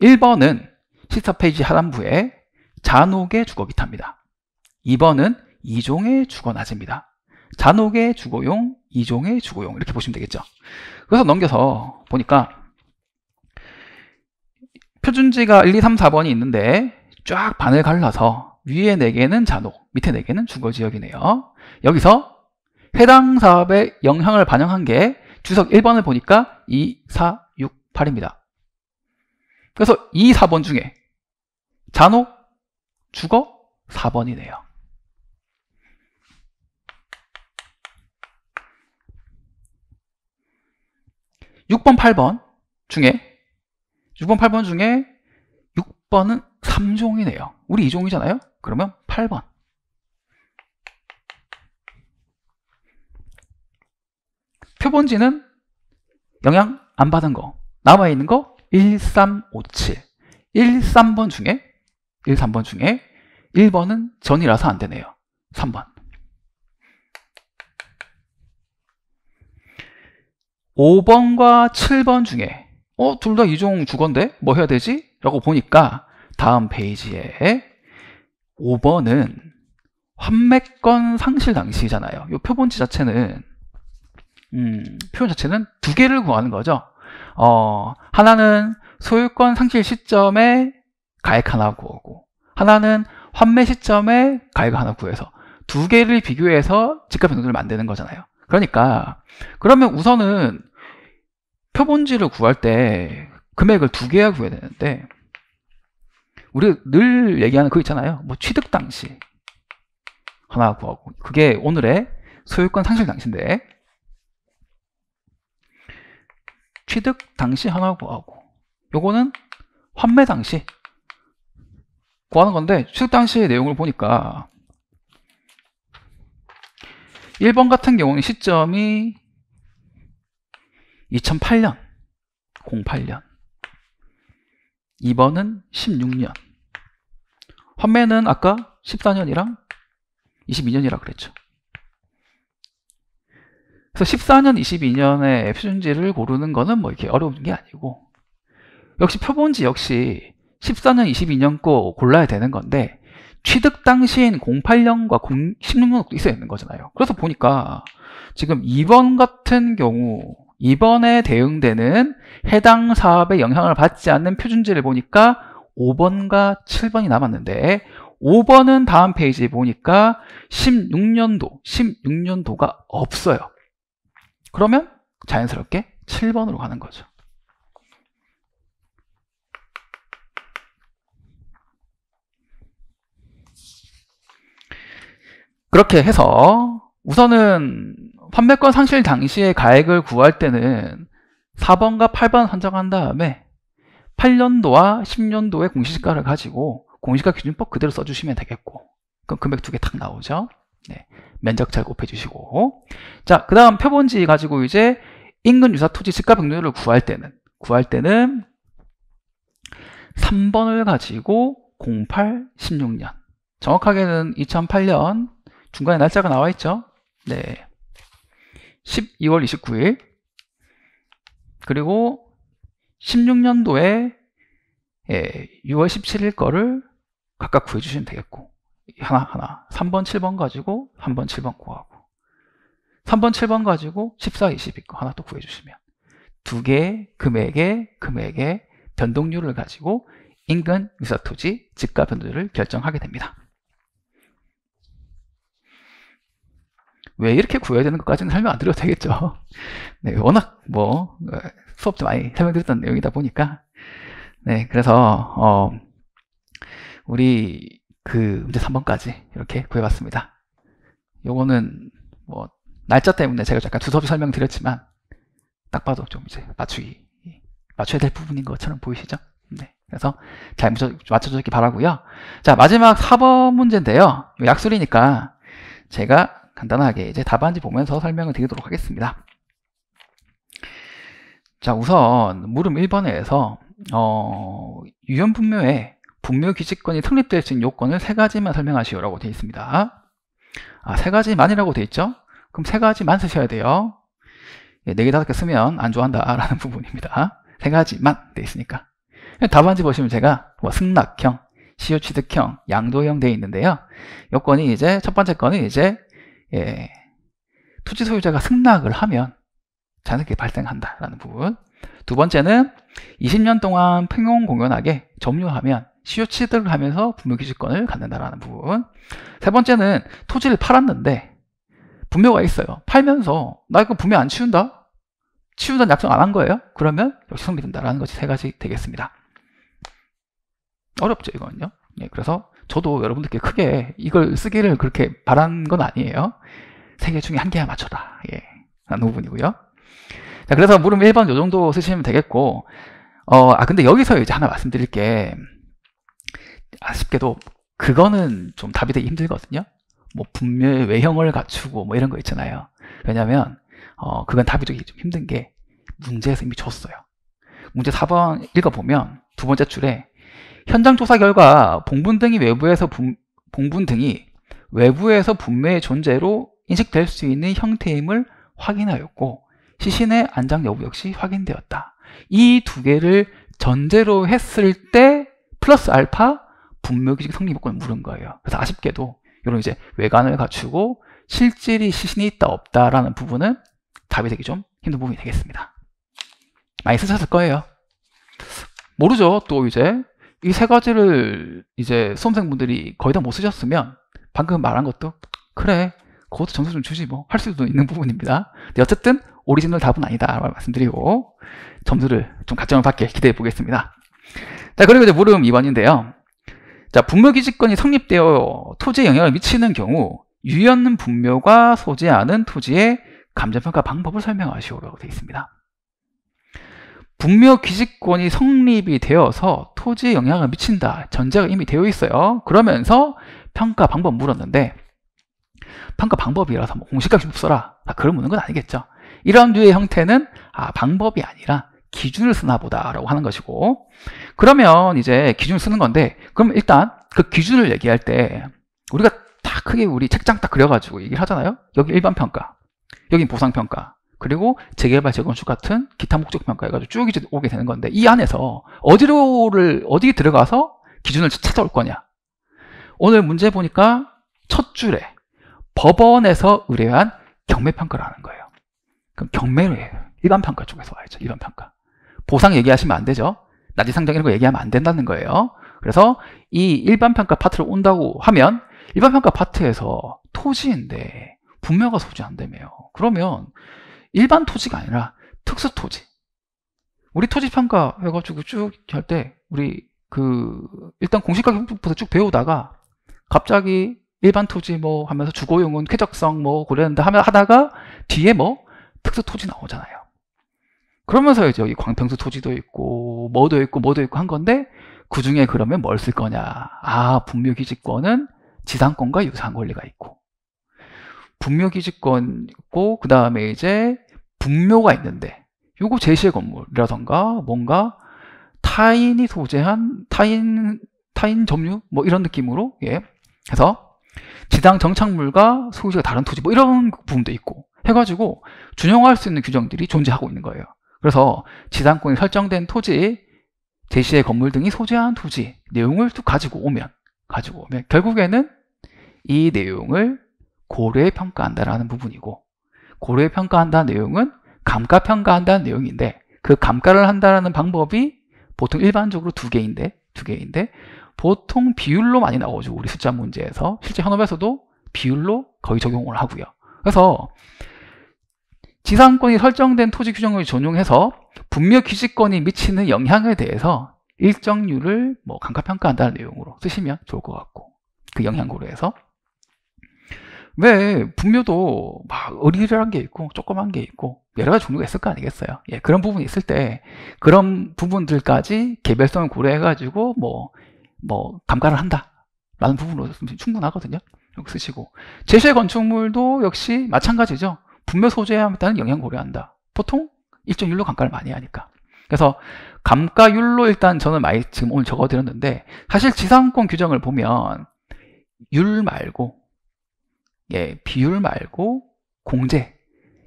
[SPEAKER 1] 1번은 14페이지 하단부에 잔혹의 주거기타입니다. 2번은 2종의 주거낮입니다. 잔혹의 주거용, 2종의 주거용 이렇게 보시면 되겠죠. 그래서 넘겨서 보니까 표준지가 1, 2, 3, 4번이 있는데 쫙 반을 갈라서 위에 4개는 잔혹, 밑에 4개는 주거지역이네요. 여기서 해당 사업에 영향을 반영한 게 주석 1번을 보니까 2, 4, 6, 8입니다. 그래서 2, 4번 중에 잔혹, 주거 4번이네요. 6번, 8번 중에 6번은 3종이네요. 우리 2종이잖아요. 그러면 8번. 표본지는 영향 안 받은 거, 남아있는 거 1, 3, 5, 7. 1, 3번 중에 1번은 전이라서 안 되네요. 3번. 5번과 7번 중에 둘 다 2종 주건데 뭐 해야 되지? 라고 보니까 다음 페이지에 5번은 환매권 상실 당시잖아요. 이 표본지 자체는 표현 자체는 2개를 구하는 거죠. 하나는 소유권 상실 시점에 가액 하나 구하고 하나는 환매 시점에 가액 하나 구해서 2개를 비교해서 집값 변동을 만드는 거잖아요. 그러니까 그러면 우선은 표본지를 구할 때 금액을 2개야 구해야 되는데 우리 늘 얘기하는 그거 있잖아요. 뭐 취득 당시 하나 구하고 그게 오늘의 소유권 상실 당시인데 취득 당시 하나 구하고 요거는 환매 당시 구하는 건데 취득 당시의 내용을 보니까 1번 같은 경우는 시점이 2008년 08년 2번은 16년 환매는 아까 14년이랑 22년이라 그랬죠. 그래서 14년, 22년의 표준지를 고르는 거는 뭐 이렇게 어려운 게 아니고 역시 표본지 역시 14년, 22년 거 골라야 되는 건데 취득 당시인 08년과 16년도 있어야 되는 거잖아요. 그래서 보니까 지금 2번 같은 경우 2번에 대응되는 해당 사업에 영향을 받지 않는 표준지를 보니까 5번과 7번이 남았는데 5번은 다음 페이지에 보니까 16년도가 없어요. 그러면 자연스럽게 7번으로 가는 거죠. 그렇게 해서 우선은 판매권 상실 당시의 가액을 구할 때는 4번과 8번 선정한 다음에 8년도와 10년도의 공시지가를 가지고 공시지가 기준법 그대로 써주시면 되겠고 그럼 금액 2개 탁 나오죠. 네, 면적 잘 곱해주시고 자, 그 다음 표본지 가지고 이제 인근 유사 토지 집값 백률을 구할 때는 3번을 가지고 08, 16년 정확하게는 2008년 중간에 날짜가 나와 있죠. 네, 12월 29일 그리고 16년도에 6월 17일 거를 각각 구해주시면 되겠고 하나 3번 7번 가지고 3번 7번 구하고 3번, 7번 가지고 14, 22 거 하나 또 구해주시면 두 개의 금액의 변동률을 가지고 인근 유사토지 지가 변동률을 결정하게 됩니다. 왜 이렇게 구해야 되는 것까지는 설명 안 드려도 되겠죠. 네, 워낙 뭐 수업 때 많이 설명드렸던 내용이다 보니까. 네, 그래서 우리 그 문제 3번까지 이렇게 구해봤습니다. 요거는 뭐 날짜 때문에 제가 잠깐 두서없이 설명드렸지만 딱 봐도 좀 이제 맞춰야 될 부분인 것처럼 보이시죠? 네, 그래서 잘 맞춰주길 바라고요. 자, 마지막 4번 문제인데요. 약술이니까 제가 간단하게 이제 답안지 보면서 설명을 드리도록 하겠습니다. 자, 우선 물음 1번에서 유연분묘에 분묘기지권이 성립될 수 있는 요건을 3가지만 설명하시오라고 되어 있습니다. 3가지만이라고 되어 있죠? 그럼 3가지만 쓰셔야 돼요. 4개, 5개 쓰면 안 좋아한다 라는 부분입니다. 3가지만 되어 있으니까. 답안지 보시면 제가 뭐 승낙형, 시효취득형, 양도형 되어 있는데요. 요건이 이제 첫 번째 거는 이제 토지 소유자가 승낙을 하면 자연스럽게 발생한다라는 부분. 두 번째는 20년 동안 평용공연하게 점유하면 시효취득을 하면서 분묘기지권을 갖는다라는 부분. 세 번째는 토지를 팔았는데 분묘가 있어요. 팔면서 나 이거 분묘 안 치운다? 치운다는 약속 안 한 거예요? 그러면 역시 성립된다라는 것이 3가지 되겠습니다. 어렵죠, 이거는요. 네, 그래서 저도 여러분들께 크게 이걸 쓰기를 그렇게 바란 건 아니에요. 3개 중에 1개야 맞춰라. 라는 부분이고요. 자, 그래서 물음 1번 요 정도 쓰시면 되겠고, 근데 여기서 이제 하나 말씀드릴 게, 아쉽게도 그거는 좀 답이 되기 힘들거든요. 뭐 분묘의 외형을 갖추고 뭐 이런 거 있잖아요. 왜냐면 그건 답이 되기 좀 힘든 게 문제에서 이미 줬어요. 문제 4번 읽어보면 두 번째 줄에 현장 조사 결과 봉분 등이 외부에서 분묘의 존재로 인식될 수 있는 형태임을 확인하였고 시신의 안장 여부 역시 확인되었다. 이 2개를 전제로 했을 때 플러스 알파 분묘기지 성립 요건을 물은 거예요. 그래서 아쉽게도 이런 이제 외관을 갖추고 실질이 시신이 있다 없다라는 부분은 답이 되기 좀 힘든 부분이 되겠습니다. 많이 쓰셨을 거예요. 모르죠. 또 이제 이 3가지를 이제 수험생분들이 거의 다 못 쓰셨으면 방금 말한 것도 그래 그것도 점수 좀 주지 뭐 할 수도 있는 부분입니다. 근데 어쨌든 오리지널 답은 아니다 말씀드리고 점수를 좀 가점을 받게 기대해 보겠습니다. 자, 그리고 이제 물음 2번인데요. 자, 분묘기지권이 성립되어 토지에 영향을 미치는 경우 유연 분묘가 소재하는 토지의 감정평가 방법을 설명하시오라고 되어 있습니다. 분묘기지권이 성립이 되어서 토지에 영향을 미친다 전제가 이미 되어 있어요. 그러면서 평가 방법 물었는데 평가 방법이라서 뭐 공식값 좀 써라 그런 묻는 건 아니겠죠. 이런 류의 형태는 방법이 아니라 기준을 쓰나 보다라고 하는 것이고, 그러면 이제 기준을 쓰는 건데, 그럼 일단 그 기준을 얘기할 때 우리가 다 크게 우리 책장 딱 그려가지고 얘기를 하잖아요. 여기 일반평가, 여기 보상평가, 그리고 재개발, 재건축 같은 기타 목적평가 해가지고 쭉 이제 오게 되는 건데, 이 안에서 어디 들어가서 기준을 찾아올 거냐. 오늘 문제 보니까 첫 줄에 법원에서 의뢰한 경매평가라는 거예요. 그럼 경매로 해요. 일반평가 쪽에서 와야죠. 일반평가. 보상 얘기하시면 안 되죠. 나지상정 이런 거 얘기하면 안 된다는 거예요. 그래서 이 일반평가 파트를 온다고 하면 일반평가 파트에서 토지인데 분묘가 소지한다며요. 그러면 일반 토지가 아니라 특수토지. 우리 토지평가 해가지고 쭉 할 때 우리 일단 공시가격부터 쭉 배우다가 갑자기 일반 토지 뭐 하면서 주거용은 쾌적성 뭐 고려한다 하다가 뒤에 뭐 특수토지 나오잖아요. 그러면서 이제 여기 광평수 토지도 있고 뭐도 있고 한 건데 그 중에 그러면 뭘 쓸 거냐. 분묘기지권은 지상권과 유사한 권리가 있고 분묘기지권 있고 그 다음에 이제 분묘가 있는데 요거 제시의 건물이라던가 뭔가 타인이 소재한 타인 점유 뭐 이런 느낌으로 해서 지상 정착물과 소유자가 다른 토지 뭐 이런 부분도 있고 해가지고 준용할 수 있는 규정들이 존재하고 있는 거예요. 그래서 지상권이 설정된 토지, 제시의 건물 등이 소재한 토지 내용을 또 가지고 오면 결국에는 이 내용을 고려해 평가한다라는 부분이고, 고래 평가한다는 내용은 감가 평가한다는 내용인데, 그 감가를 한다는 방법이 보통 일반적으로 두 개인데 보통 비율로 많이 나오죠. 우리 숫자 문제에서. 실제 현업에서도 비율로 거의 적용을 하고요. 그래서 지상권이 설정된 토지 규정을 전용해서 분묘 기지권이 미치는 영향에 대해서 일정률을 뭐 감가평가한다는 내용으로 쓰시면 좋을 것 같고, 그 영향 고려해서. 왜 분묘도 막 어리르한 게 있고 조그만 게 있고 여러 가지 종류가 있을 거 아니겠어요. 예, 그런 부분이 있을 때 그런 부분들까지 개별성을 고려해 가지고 뭐 감가를 한다 라는 부분으로 충분하거든요. 이렇게 쓰시고, 제시의 건축물도 역시 마찬가지죠. 분묘 소재에 따른 영향 고려한다. 보통 일정율로 감가를 많이 하니까. 그래서 감가율로 일단 저는 많이 지금 오늘 적어드렸는데, 사실 지상권 규정을 보면 율 말고, 예, 비율 말고 공제,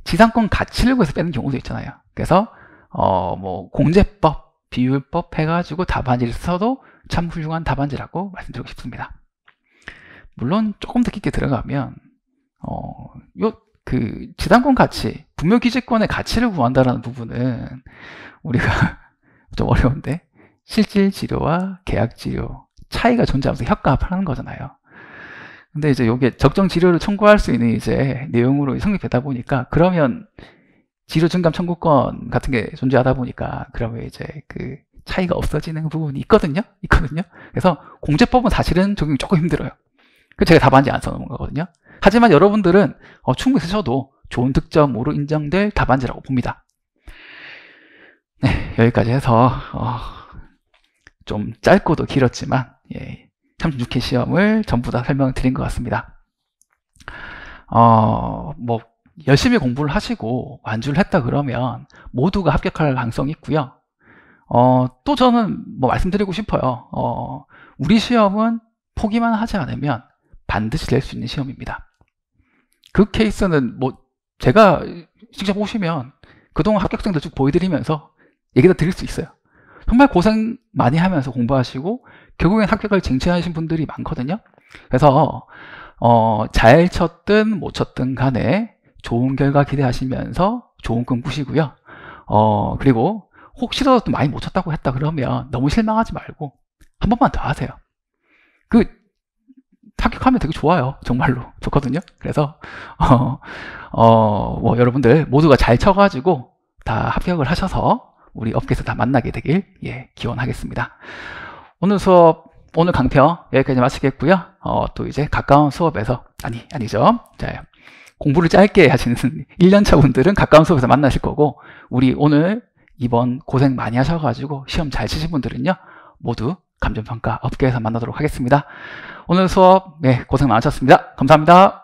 [SPEAKER 1] 지상권 가치를 구해서 빼는 경우도 있잖아요. 그래서 뭐 공제법, 비율법 해가지고 답안지를 써도 참 훌륭한 답안지라고 말씀드리고 싶습니다. 물론 조금 더 깊게 들어가면 그 지상권 가치, 분묘 기지권의 가치를 구한다라는 부분은 우리가 좀 어려운데, 실질 치료와 계약 치료 차이가 존재하면서 협가합하는 거잖아요. 근데 이제 이게 적정 치료를 청구할 수 있는 이제 내용으로 성립되다 보니까, 그러면 치료 증감 청구권 같은 게 존재하다 보니까 그러면 이제 그 차이가 없어지는 부분이 있거든요. 그래서 공제법은 사실은 적용이 조금 힘들어요. 그래서 제가 답안지 안 써놓은 거거든요. 하지만 여러분들은 충분히 쓰셔도 좋은 득점으로 인정될 답안지라고 봅니다. 네, 여기까지 해서 좀 짧고도 길었지만, 예, 36회 시험을 전부 다 설명드린 것 같습니다. 뭐 열심히 공부를 하시고 완주를 했다 그러면 모두가 합격할 가능성이 있고요. 또 저는 뭐 말씀드리고 싶어요. 우리 시험은 포기만 하지 않으면 반드시 낼 수 있는 시험입니다. 그 케이스는 뭐 제가 직접 오시면 그동안 합격생들 쭉 보여드리면서 얘기 다 드릴 수 있어요. 정말 고생 많이 하면서 공부하시고 결국엔 합격을 쟁취하신 분들이 많거든요. 그래서 잘 쳤든 못 쳤든 간에 좋은 결과 기대하시면서 좋은 꿈 꾸시고요. 그리고 혹시라도 많이 못 쳤다고 했다 그러면 너무 실망하지 말고 한 번만 더 하세요. 그 합격하면 되게 좋아요. 정말로 좋거든요. 그래서 뭐 여러분들 모두가 잘 쳐가지고 다 합격을 하셔서 우리 업계에서 다 만나게 되길 기원하겠습니다. 오늘 수업, 오늘 강평 여기까지 마치겠고요. 또 이제 가까운 수업에서 아니죠. 자, 공부를 짧게 하시는 1년차 분들은 가까운 수업에서 만나실 거고, 우리 오늘 이번 고생 많이 하셔가지고 시험 잘 치신 분들은요 모두 감정평가 업계에서 만나도록 하겠습니다. 오늘 수업 고생 많으셨습니다. 감사합니다.